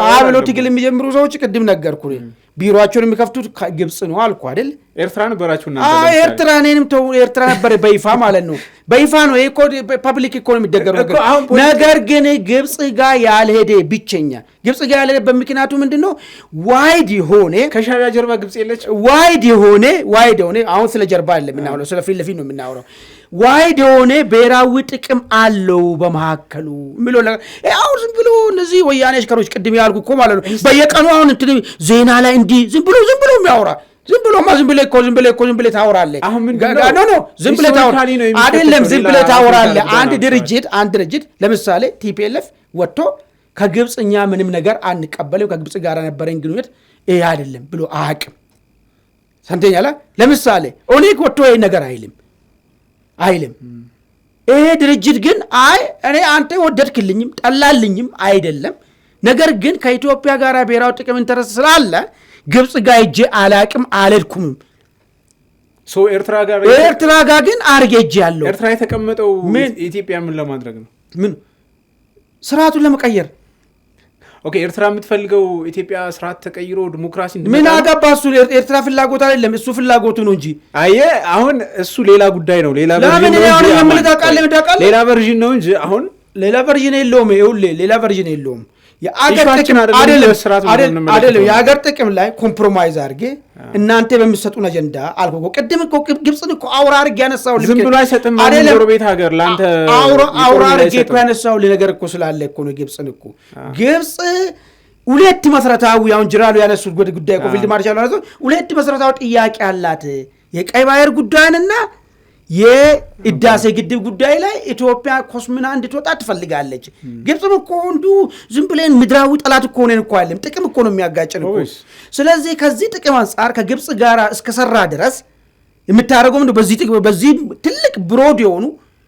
ሀብሎ ትግል የሚጀምሩ ሰዎች ቅድም ነገርኩ። ቢሮአቸውን የሚከፍቱት ግብጽ ነው አልኩ አይደል? ኤርትራ ነበራችሁና ኤርትራ እኔንም ተው ኤርትራ ነበር በይፋ ማለት ነው። በይፋ ነው ይሄ ፐብሊክ ኢኮኖሚ የሚደገሩ ነገር ግን ግብጽ ጋር ያልሄደ ብቸኛ ግብጽ ጋር ያልሄደበት ምክንያቱ ምንድነው? ዋይድ የሆነ ከሻቢያ ጀርባ ግብጽ የለች። ዋይድ የሆነ አሁን ስለ ጀርባ አይደለም የምናወራው፣ ስለ ፊት ለፊት ነው የምናወራው። ዋይድ የሆነ ብሔራዊ ጥቅም አለው በመካከሉ የሚለው ነገር አሁን ዝም ብሎ እነዚህ ወያኔ አሽከሮች ቅድም ያልኩ እኮ ማለት ነው በየቀኑ አሁን እንትን ዜና ላይ እንዲህ ዝም ብሎ የሚያወራ ዝም ብለህ ታወራለህ። ዝም ብለህ ታወራለህ። አንድ ድርጅት ለምሳሌ ቲፒኤልኤፍ ወጥቶ ከግብፅ እኛ ምንም ነገር አንቀበልም፣ ከግብፅ ጋር ነበረን ግንኙነት ይሄ አይደለም ብሎ አያውቅም። ሰምተኛላ። ለምሳሌ ኦኔግ ወጥቶ ይሄ ነገር አይልም። ይሄ ድርጅት ግን እኔ አንተ ወደድክልኝም ጠላልኝም አይደለም፣ ነገር ግን ከኢትዮጵያ ጋር ብሔራዊ ጥቅም ኢንተረስት ስላለ ግብፅ ጋር ሄጄ አላቅም አልሄድኩምም። ኤርትራ ጋር ግን አርጌ ሄጄ ያለው ኤርትራ የተቀመጠው ኢትዮጵያ ምን ለማድረግ ነው? ምን ስርዓቱን ለመቀየር። ኦኬ ኤርትራ የምትፈልገው ኢትዮጵያ ስርዓት ተቀይሮ ዲሞክራሲ ምን አገባ እሱ? ኤርትራ ፍላጎት አይደለም እሱ ፍላጎቱ ነው እንጂ አሁን እሱ ሌላ ጉዳይ ነው። ሌላ ቨርዥን ነው እንጂ አሁን ሌላ ቨርዥን የለውም። ይኸውልህ ሌላ ቨርዥን የለውም። የአገር ጥቅም ላይ ኮምፕሮማይዝ አድርጌ እናንተ በሚሰጡን አጀንዳ አልኮ ቅድም እኮ ግብፅን እኮ አውራ አድርጌ ያነሳው ዝም ብሎ አይሰጥም። ጎረቤት ሀገር ለአንተ አውራ አድርጌ እኮ ያነሳው ነገር እኮ ስላለ እኮ ነው። ግብፅን እኮ ግብፅ ሁለት መሰረታዊ አሁን ጅራሉ ያነሱት ጉዳይ እኮ ፊልድ ማርሻል ያነሱት ሁለት መሰረታዊ ጥያቄ አላት። የቀይ ባህር ጉዳይንና የህዳሴ ግድብ ጉዳይ ላይ ኢትዮጵያ ኮስምና እንድትወጣ ትፈልጋለች። ግብፅም እኮ እንዱ ዝም ብለን ምድራዊ ጠላት እኮ ነን እኮ አይደለም፣ ጥቅም እኮ ነው የሚያጋጭን እኮ። ስለዚህ ከዚህ ጥቅም አንጻር ከግብፅ ጋር እስከሰራ ድረስ የምታደርገው ምንድነው? በዚህ ትልቅ ብሮድ የሆኑ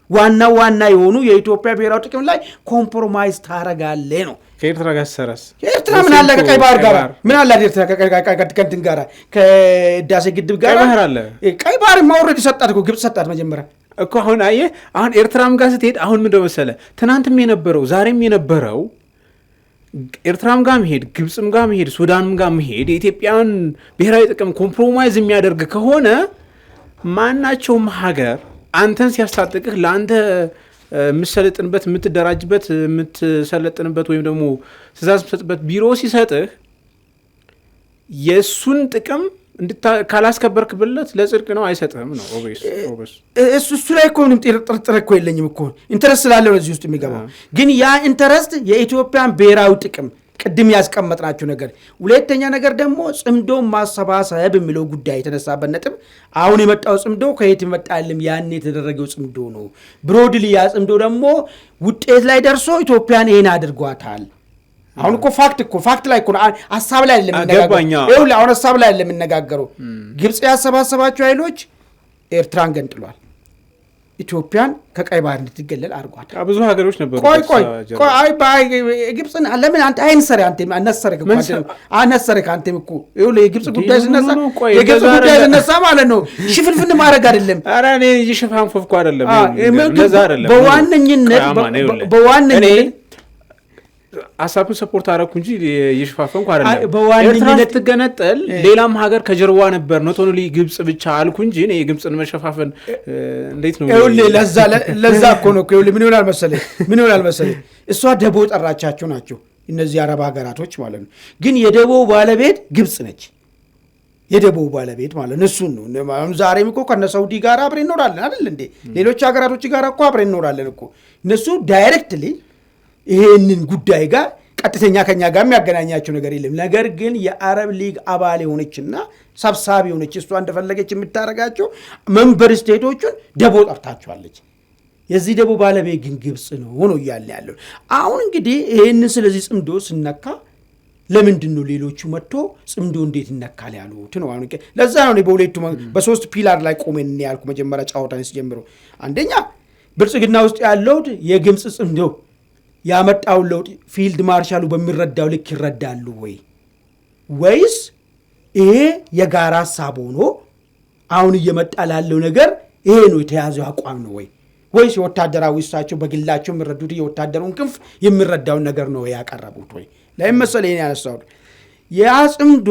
ዋና የሆኑ የኢትዮጵያ ብሔራዊ ጥቅም ላይ ኮምፕሮማይዝ ታረጋለህ ነው። ከኤርትራ ጋር ሰራስ ኤርትራ ምን አለ? ከቀይ ባህር ጋር ምን አለ? ኤርትራ ከእንትን ጋር ከህዳሴ ግድብ ጋር ቀይ ባህር ማውረድ ሰጣት እኮ ግብፅ ሰጣት መጀመሪያ እኮ። አሁን አየህ፣ አሁን ኤርትራም ጋር ስትሄድ አሁን ምንድነው መሰለህ ትናንትም የነበረው ዛሬም የነበረው ኤርትራም ጋር መሄድ፣ ግብፅም ጋር መሄድ፣ ሱዳንም ጋር መሄድ የኢትዮጵያን ብሔራዊ ጥቅም ኮምፕሮማይዝ የሚያደርግ ከሆነ ማናቸውም ሀገር አንተን ሲያስታጥቅህ ለአንተ የምትሰለጥንበት የምትደራጅበት የምትሰለጥንበት ወይም ደግሞ ትእዛዝ የምትሰጥበት ቢሮ ሲሰጥህ የእሱን ጥቅም ካላስከበርክብለት ለጽድቅ ነው አይሰጥህም ነው። እሱ ላይ እኮ ምንም ጥርጥር እኮ የለኝም እኮ ኢንተረስት ስላለው እዚህ ውስጥ የሚገባው ግን ያ ኢንተረስት የኢትዮጵያን ብሔራዊ ጥቅም ቅድም ያስቀመጥናቸው ነገር። ሁለተኛ ነገር ደግሞ ጽምዶ ማሰባሰብ የሚለው ጉዳይ የተነሳበት ነጥብ አሁን የመጣው ጽምዶ ከየት ይመጣልም? ያን የተደረገው ጽምዶ ነው። ብሮድሊ ያ ጽምዶ ደግሞ ውጤት ላይ ደርሶ ኢትዮጵያን ይሄን አድርጓታል። አሁን እኮ ፋክት ላይ እኮ ሐሳብ ላይ አይደለም የምንነጋገረው። አሁን ሐሳብ ላይ አይደለም የምንነጋገረው። ግብፅ ያሰባሰባቸው ኃይሎች ኤርትራን ገንጥሏል፣ ኢትዮጵያን ከቀይ ባህር እንድትገለል አድርጓታል። ብዙ ሀገሮች ነበሩ። ግብፅን ለምን አንተ አይንሰሪ አንተ አነሰረክ አንተም እኮ የግብፅ ጉዳይ ሲነሳ ማለት ነው ሽፍንፍን ማድረግ አይደለም። ኧረ እኔ ሽፋንፎፍኩ አይደለም። በዋነኝነት ሀሳቡን ሰፖርት አደረኩ እንጂ የሽፋፈንኩ አይደለም። ኤርትራ ስትገነጠል ሌላም ሀገር ከጀርባ ነበር፣ ኖት ኦንሊ ግብፅ ብቻ አልኩ እንጂ እኔ የግብፅን መሸፋፈን እንዴት ነው? ለዛ እኮ ነው። ምን ይሆናል መሰለህ እሷ ደቦ ጠራቻቸው ናቸው እነዚህ አረብ ሀገራቶች ማለት ነው። ግን የደቦ ባለቤት ግብፅ ነች። የደቦ ባለቤት ማለት ነው እሱን ነው። ዛሬም እኮ ከነ ሳውዲ ጋር አብረን እንኖራለን አይደል እንዴ? ሌሎች ሀገራቶች ጋር እኮ አብረን እንኖራለን እኮ። እነሱ ዳይሬክትሊ ይሄንን ጉዳይ ጋር ቀጥተኛ ከኛ ጋር የሚያገናኛቸው ነገር የለም። ነገር ግን የአረብ ሊግ አባል የሆነችና ሰብሳቢ የሆነች እሷ እንደፈለገች የምታረጋቸው መንበር ስቴቶቹን ደቦ ጠርታቸዋለች። የዚህ ደቦ ባለቤት ግን ግብፅ ነው ሆኖ እያለ ያለው። አሁን እንግዲህ ይህንን ስለዚህ ጽምዶ ስነካ ለምንድን ነው ሌሎቹ መጥቶ ጽምዶ እንዴት ይነካል ያሉት ነው። አሁን ለዛ ነው በሁለቱ በሶስት ፒላር ላይ ቆመን ያልኩ መጀመሪያ ጫወታን ሲጀምሩ። አንደኛ ብልጽግና ውስጥ ያለው የግብፅ ጽምዶ ያመጣውን ለውጥ ፊልድ ማርሻሉ በሚረዳው ልክ ይረዳሉ ወይስ ይሄ የጋራ ሀሳብ ሆኖ አሁን እየመጣ ላለው ነገር ይሄ ነው የተያዘው አቋም ነው ወይስ የወታደራዊ እሳቸው በግላቸው የሚረዱት የወታደሩን ክንፍ የሚረዳውን ነገር ነው ያቀረቡት ለምሳሌ እኔ ያነሳው የጽምዶ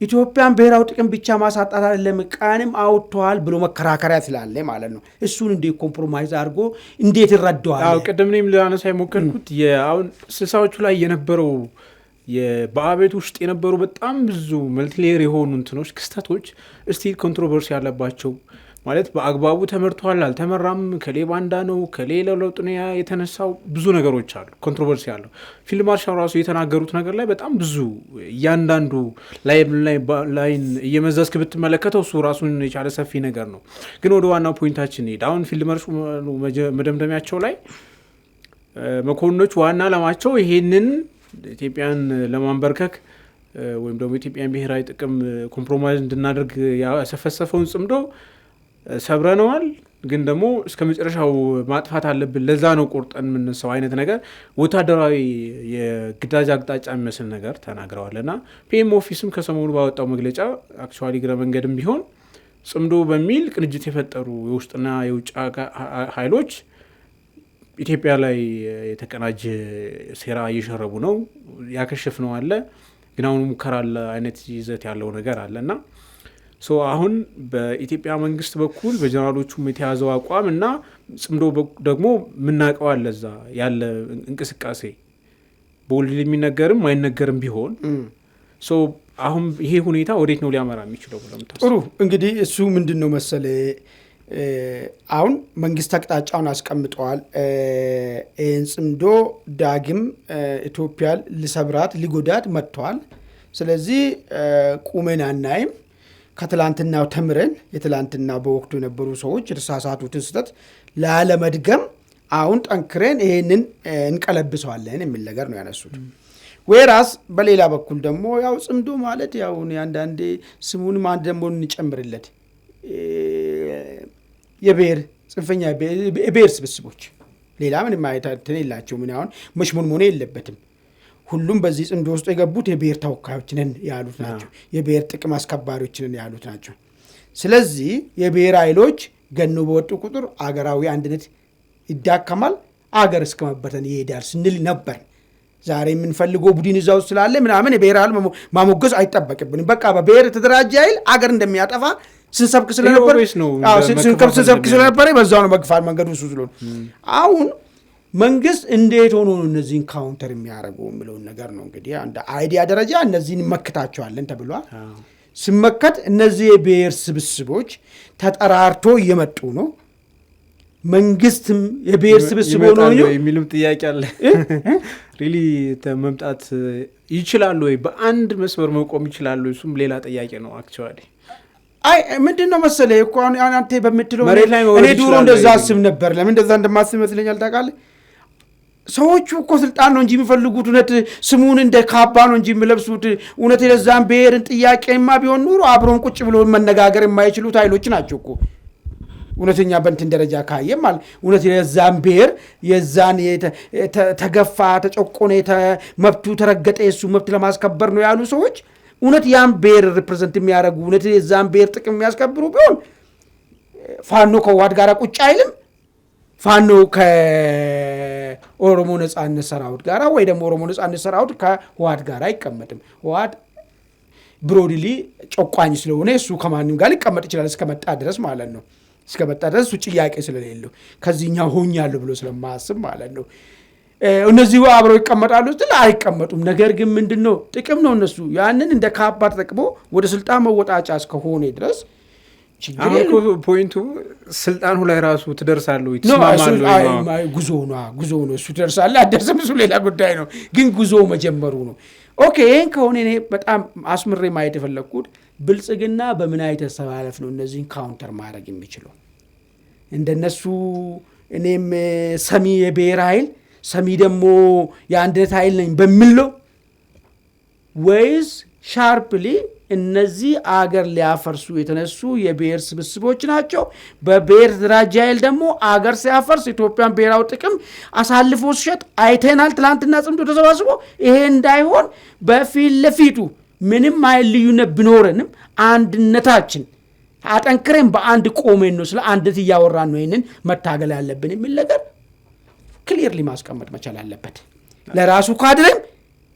ኢትዮጵያን ብሔራዊ ጥቅም ብቻ ማሳጣት አይደለም ቃንም አውጥቷል ብሎ መከራከሪያ ስላለ ማለት ነው። እሱን እንዴት ኮምፕሮማይዝ አድርጎ እንዴት ይረዳዋል? ቅድም እኔም ላነሳ የሞከርኩት አሁን ስልሳዎቹ ላይ የነበረው በአቤት ውስጥ የነበሩ በጣም ብዙ መልቲሌየር የሆኑ እንትኖች ክስተቶች ስቲል ኮንትሮቨርሲ ያለባቸው ማለት በአግባቡ ተመርቷል አልተመራም፣ ከሌባንዳ ነው ከሌላ ለውጥ ነው የተነሳው ብዙ ነገሮች አሉ። ኮንትሮቨርሲ ያለው ፊልድ ማርሻል ራሱ የተናገሩት ነገር ላይ በጣም ብዙ እያንዳንዱ ላይን እየመዘዝክ ብትመለከተው እሱ ራሱን የቻለ ሰፊ ነገር ነው። ግን ወደ ዋናው ፖይንታችን ሄድ አሁን ፊልድ ማርሻሉ መደምደሚያቸው ላይ መኮንኖች ዋና ዓላማቸው ይሄንን ኢትዮጵያን ለማንበርከክ ወይም ደግሞ ኢትዮጵያን ብሔራዊ ጥቅም ኮምፕሮማይዝ እንድናደርግ ያሰፈሰፈውን ጽምዶ ሰብረነዋል፣ ግን ደግሞ እስከ መጨረሻው ማጥፋት አለብን፣ ለዛ ነው ቆርጠን የምንነሳው አይነት ነገር ወታደራዊ የግዳጅ አቅጣጫ የሚመስል ነገር ተናግረዋል። እና ፒኤም ኦፊስም ከሰሞኑ ባወጣው መግለጫ አክቹዋሊ ግረ መንገድም ቢሆን ጽምዶ በሚል ቅንጅት የፈጠሩ የውስጥና የውጭ ኃይሎች ኢትዮጵያ ላይ የተቀናጀ ሴራ እየሸረቡ ነው፣ ያከሽፍ ነው አለ፣ ግን አሁን ሙከራ አይነት ይዘት ያለው ነገር አለ እና አሁን በኢትዮጵያ መንግስት በኩል በጀነራሎቹም የተያዘው አቋም እና ጽምዶ ደግሞ የምናውቀው አለ እዛ ያለ እንቅስቃሴ በውል የሚነገርም አይነገርም ቢሆን አሁን ይሄ ሁኔታ ወዴት ነው ሊያመራ የሚችለው? ጥሩ እንግዲህ እሱ ምንድን ነው መሰለ አሁን መንግስት አቅጣጫውን አስቀምጠዋል። ይህን ጽምዶ ዳግም ኢትዮጵያ ሊሰብራት ሊጎዳት መጥተዋል። ስለዚህ ቁመን አናይም። ከትላንትናው ተምረን የትላንትና በወቅቱ የነበሩ ሰዎች የተሳሳቱትን ስህተት ላለመድገም አሁን ጠንክረን ይሄንን እንቀለብሰዋለን የሚል ነገር ነው ያነሱት። ወይራስ በሌላ በኩል ደግሞ ያው ጽምዶ ማለት ያው አንዳንዴ ስሙንም አንድ ደግሞ እንጨምርለት የብሔር ጽንፈኛ የብሔር ስብስቦች ሌላ ምንም አይታተን የላቸው ምን አሁን መሽሞንሞኔ የለበትም። ሁሉም በዚህ ጽምዶ ውስጥ የገቡት የብሔር ተወካዮች ነን ያሉት ናቸው፣ የብሔር ጥቅም አስከባሪዎች ነን ያሉት ናቸው። ስለዚህ የብሔር ኃይሎች ገኖ በወጡ ቁጥር አገራዊ አንድነት ይዳከማል፣ አገር እስከ መበተን ይሄዳል ስንል ነበር። ዛሬ የምንፈልገው ቡድን እዛው ስላለ ምናምን የብሔር ኃይል ማሞገስ አይጠበቅብንም። በቃ በብሔር የተደራጀ ኃይል አገር እንደሚያጠፋ ስንሰብክ ስለነበረ በዛው ነው መግፋት መንገዱ እሱ ስለሆነ አሁን መንግስት እንዴት ሆኖ እነዚህን ካውንተር የሚያደርገው የሚለውን ነገር ነው እንግዲህ አንድ አይዲያ ደረጃ እነዚህን መክታቸዋለን ተብሏል። ስመከት እነዚህ የብሔር ስብስቦች ተጠራርቶ እየመጡ ነው። መንግስትም የብሔር ስብስብ ሆኖ ነው የሚልም ጥያቄ አለ። ሪሊ መምጣት ይችላሉ ወይ? በአንድ መስመር መቆም ይችላሉ? እሱም ሌላ ጥያቄ ነው አክቹዋሊ። ምንድነው መሰለህ እኮ አንተ በምትለው እኔ ድሮ እንደዛ አስብ ነበር። ለምን እንደዛ እንደማስብ ይመስለኛል ታውቃለህ? ሰዎቹ እኮ ስልጣን ነው እንጂ የሚፈልጉት እውነት ስሙን እንደ ካባ ነው እንጂ የሚለብሱት እውነት የዛን ብሔርን ጥያቄማ ቢሆን ኑሮ አብሮን ቁጭ ብሎ መነጋገር የማይችሉት ኃይሎች ናቸው እኮ እውነተኛ በእንትን ደረጃ ካየም ማለት እውነት የዛን ብሔር የዛን ተገፋ ተጨቆነ መብቱ ተረገጠ የሱ መብት ለማስከበር ነው ያሉ ሰዎች እውነት ያን ብሔር ሪፕሬዘንት የሚያደርጉ እውነት የዛን ብሔር ጥቅም የሚያስከብሩ ቢሆን ፋኖ ከዋድ ጋር ቁጭ አይልም። ፋኖ ከኦሮሞ ነጻነት ሰራዊት ጋር ወይ ደግሞ ኦሮሞ ነጻነት ሰራዊት ከዋድ ጋር አይቀመጥም። ዋድ ብሮድሊ ጨቋኝ ስለሆነ እሱ ከማንም ጋር ሊቀመጥ ይችላል እስከመጣ ድረስ ማለት ነው። እስከመጣ ድረስ እሱ ጥያቄ ስለሌለው ከዚህኛው ሆኛለሁ ብሎ ስለማያስብ ማለት ነው። እነዚህ አብረው ይቀመጣሉ ስትል አይቀመጡም። ነገር ግን ምንድነው ጥቅም ነው እነሱ ያንን እንደ ካባ ተጠቅሞ ወደ ስልጣን መወጣጫ እስከሆነ ድረስ ፖይንቱ ስልጣኑ ላይ ራሱ ትደርሳለህ ይተስማማሉ ጉዞ ነው እሱ ትደርሳለህ አደረሰም እሱ ሌላ ጉዳይ ነው። ግን ጉዞ መጀመሩ ነው። ኦኬ ይሄን ከሆነ እኔ በጣም አስምሬ ማየት የፈለኩት ብልጽግና በምን አይነት ተሰባለፍ ነው እነዚህን ካውንተር ማድረግ የሚችለው? እንደነሱ እኔም ሰሚ የብሔር ኃይል ሰሚ ደግሞ የአንድነት ኃይል ነኝ በሚል ነው ወይስ ሻርፕሊ እነዚህ አገር ሊያፈርሱ የተነሱ የብሔር ስብስቦች ናቸው? በብሔር ደረጃ ኃይል ደግሞ አገር ሲያፈርስ ኢትዮጵያን ብሔራዊ ጥቅም አሳልፎ ሲሸጥ አይተናል። ትላንትና ጽምዶ ተሰባስቦ ይሄ እንዳይሆን በፊት ለፊቱ ምንም አይል ልዩነት ቢኖረንም አንድነታችን አጠንክረን በአንድ ቆመን ነው ስለ አንድነት እያወራን ነው ይሄንን መታገል ያለብን የሚል ነገር ክሊርሊ ማስቀመጥ መቻል አለበት። ለራሱ ካድረም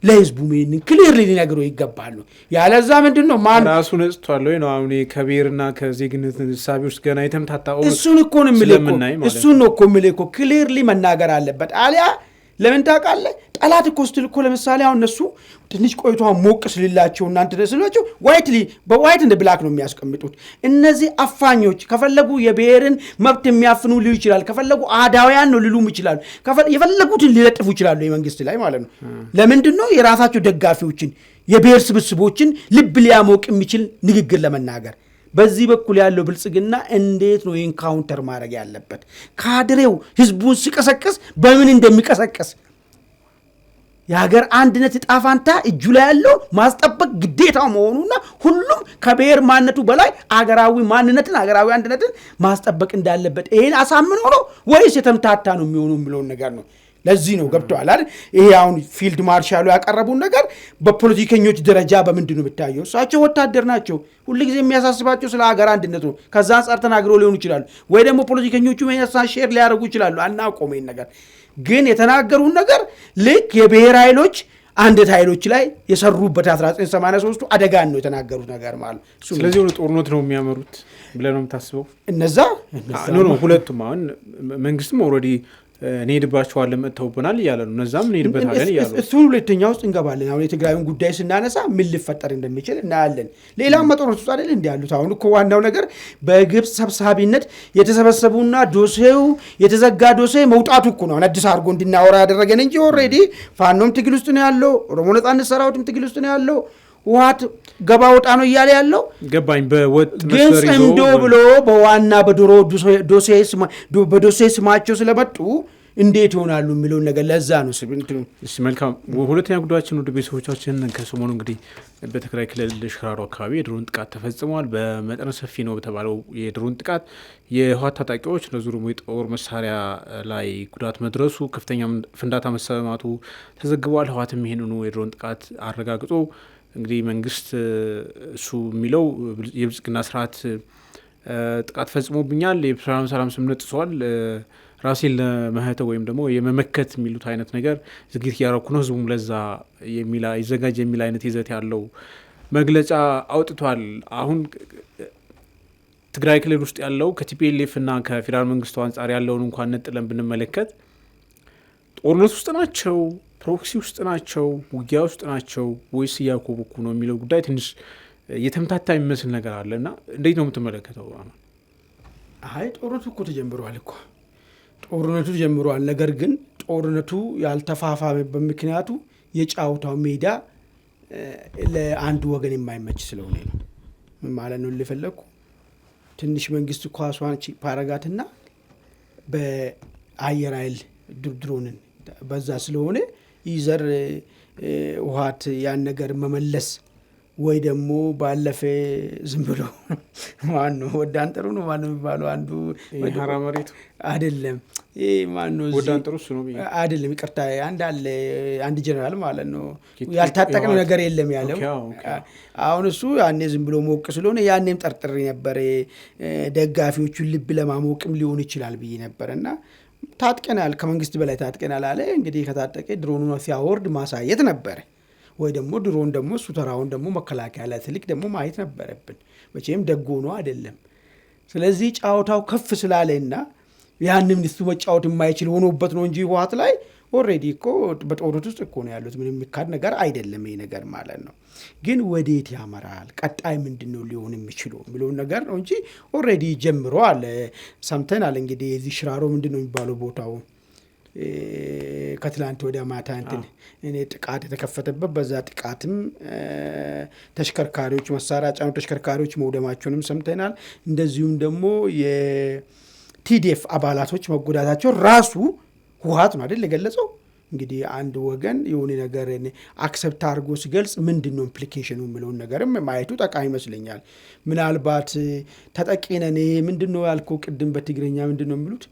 ለህዝቡ ምን ክሊርሊ ሊነግረው ይገባሉ። ያለዛ ምንድነው ማን ራሱ ነጽቷል ወይ ነው አሁን ከብሔርና ከዜግነት ሐሳብ ውስጥ ገና የተምታታው እሱን እኮ ነው የሚልኮ ክሊርሊ መናገር አለበት። አሊያ ለምን ታውቃለህ ጠላት እኮ ስትል እኮ ለምሳሌ አሁን እነሱ ትንሽ ቆይቶ ሞቅ ስልላቸው እናንተ ደስላቸው ዋይትሊ በዋይት እንደ ብላክ ነው የሚያስቀምጡት። እነዚህ አፋኞች ከፈለጉ የብሔርን መብት የሚያፍኑ ሊሉ ይችላል፣ ከፈለጉ አዳውያን ነው ሊሉም ይችላሉ፣ የፈለጉትን ሊለጥፉ ይችላሉ የመንግስት ላይ ማለት ነው። ለምንድነው የራሳቸው ደጋፊዎችን የብሔር ስብስቦችን ልብ ሊያሞቅ የሚችል ንግግር ለመናገር በዚህ በኩል ያለው ብልጽግና እንዴት ነው ይህን ካውንተር ማድረግ ያለበት? ካድሬው ህዝቡን ሲቀሰቅስ በምን እንደሚቀሰቅስ የሀገር አንድነት ዕጣ ፈንታ እጁ ላይ ያለው ማስጠበቅ ግዴታው መሆኑና ሁሉም ከብሔር ማንነቱ በላይ አገራዊ ማንነትን አገራዊ አንድነትን ማስጠበቅ እንዳለበት ይሄን አሳምኖ ነው ወይስ የተምታታ ነው የሚሆነው የሚለውን ነገር ነው። ለዚህ ነው ገብቷል አይደል? ይሄ አሁን ፊልድ ማርሻሉ ያቀረቡን ነገር በፖለቲከኞች ደረጃ በምንድን ነው የምታየው? እሳቸው ወታደር ናቸው። ሁልጊዜ የሚያሳስባቸው ስለ ሀገር አንድነት ነው። ከዛ አንጻር ተናግረው ሊሆኑ ይችላሉ፣ ወይ ደግሞ ፖለቲከኞቹ ሜሳን ሼር ሊያደርጉ ይችላሉ። አናውቀውም ይሄን ነገር ግን የተናገሩን ነገር ልክ የብሔር ኃይሎች አንድነት ኃይሎች ላይ የሰሩበት 1983 አደጋን ነው የተናገሩት ነገር ማለት። ስለዚህ ወደ ጦርነት ነው የሚያመሩት ብለህ ነው የምታስበው? እነዛ ነው ሁለቱም አሁን መንግስትም ኦልሬዲ እንሄድባቸዋለን መጥተውብናል እያለ ነው። እነዛም እንሄድበታለን እያሉ እሱን ሁለተኛ ውስጥ እንገባለን። አሁን የትግራዩን ጉዳይ ስናነሳ ምን ሊፈጠር እንደሚችል እናያለን። ሌላም መጦርነት ውስጥ አይደል እንዲ ያሉት። አሁን እኮ ዋናው ነገር በግብፅ ሰብሳቢነት የተሰበሰቡና ዶሴው የተዘጋ ዶሴ መውጣቱ እኮ ነው አዲስ አድርጎ እንድናወራ ያደረገን እንጂ ኦልሬዲ ፋኖም ትግል ውስጥ ነው ያለው፣ ኦሮሞ ነጻነት ሰራዊትም ትግል ውስጥ ነው ያለው፣ ውሃት ገባ ወጣ ነው እያለ ያለው ገባኝ። በወጥ ግን ጽምዶ ብሎ በዋና በድሮ በዶሴ ስማቸው ስለመጡ እንዴት ይሆናሉ የሚለውን ነገር ለዛ ነው ስብንቱ። መልካም። ሁለተኛ ጉዳያችን ወደ ቤተሰቦቻችን ከሰሞኑ እንግዲህ በትግራይ ክልል ሽራሮ አካባቢ የድሮን ጥቃት ተፈጽሟል። በመጠነ ሰፊ ነው በተባለው የድሮን ጥቃት የህወሓት ታጣቂዎች እነዚሁ ደግሞ የጦር መሳሪያ ላይ ጉዳት መድረሱ፣ ከፍተኛ ፍንዳታ መሰማቱ ተዘግቧል። ህወሓትም ይህንኑ የድሮን ጥቃት አረጋግጦ እንግዲህ መንግስት እሱ የሚለው የብልጽግና ስርዓት ጥቃት ፈጽሞብኛል፣ የሰላም ስምምነት ጥሷል፣ ራሴን ለመህተው ወይም ደግሞ የመመከት የሚሉት አይነት ነገር ዝግጅት እያደረኩ ነው፣ ህዝቡም ለዛ ይዘጋጅ የሚል አይነት ይዘት ያለው መግለጫ አውጥቷል። አሁን ትግራይ ክልል ውስጥ ያለው ከቲፒኤልኤፍ እና ከፌዴራል መንግስቱ አንጻር ያለውን እንኳን ነጥለን ብንመለከት ጦርነት ውስጥ ናቸው፣ ፕሮክሲ ውስጥ ናቸው፣ ውጊያ ውስጥ ናቸው ወይስ እያኮበኩ ነው የሚለው ጉዳይ ትንሽ የተምታታ የሚመስል ነገር አለ እና እንዴት ነው የምትመለከተው? አይ ጦርነቱ እኮ ተጀምሯል እኮ ጦርነቱ ተጀምሯል። ነገር ግን ጦርነቱ ያልተፋፋመበት ምክንያቱ የጫውታው ሜዳ ለአንዱ ወገን የማይመች ስለሆነ ነው። ምን ማለት ነው ልፈለኩ ትንሽ መንግስት ኳሷን ፓረጋትና በአየር ኃይል ድሮንን በዛ ስለሆነ ይዘር ውሃት ያን ነገር መመለስ ወይ ደግሞ ባለፈ ዝም ብሎ ማነው ወዳንጠሩ ነው ማነው የሚባለው አንዱ ሀራ መሬቱ አይደለም ማነው ወዳንጠሩ እሱ ነው አይደለም ይቅርታ አንድ ጀነራል ማለት ነው ያልታጠቅነው ነገር የለም ያለው አሁን እሱ ያኔ ዝም ብሎ ሞቅ ስለሆነ ያኔም ጠርጥሬ ነበር ደጋፊዎቹን ልብ ለማሞቅም ሊሆን ይችላል ብዬ ነበርና ታጥቀናል ከመንግስት በላይ ታጥቀናል አለ። እንግዲህ ከታጠቀ ድሮኑን ሲያወርድ ማሳየት ነበር ወይ ደግሞ ድሮን ደግሞ እሱ ተራውን ደግሞ መከላከያ ላይ ትልቅ ደግሞ ማየት ነበረብን። መቼም ደጎ ነው አይደለም። ስለዚህ ጫውታው ከፍ ስላለና ያንንም እሱ መጫወት የማይችል ሆኖበት ነው እንጂ ህወሓት ላይ ኦልሬዲ እኮ በጦርነት ውስጥ እኮ ነው ያሉት። ምንም የሚካድ ነገር አይደለም ይሄ ነገር ማለት ነው። ግን ወዴት ያመራል ቀጣይ ምንድነው ሊሆን የሚችለው የሚለውን ነገር ነው እንጂ ኦልሬዲ ጀምሯል። ሰምተናል። እንግዲህ እዚህ ሽራሮ ምንድነው የሚባለው ቦታው ከትላንት ወዲያ ማታ እኔ ጥቃት የተከፈተበት በዛ ጥቃትም ተሽከርካሪዎች መሳሪያ ጫኑ ተሽከርካሪዎች መውደማቸውንም ሰምተናል። እንደዚሁም ደግሞ የቲዲኤፍ አባላቶች መጎዳታቸው ራሱ ህወሓት ነው አይደል የገለጸው። እንግዲህ አንድ ወገን የሆነ ነገር አክሰፕት አድርጎ ሲገልጽ ምንድነው ኢምፕሊኬሽኑ የሚለውን ነገርም ማየቱ ጠቃሚ ይመስለኛል። ምናልባት ተጠቂነን ይሄ ምንድነው ያልከው ቅድም በትግርኛ ምንድነው የሚሉት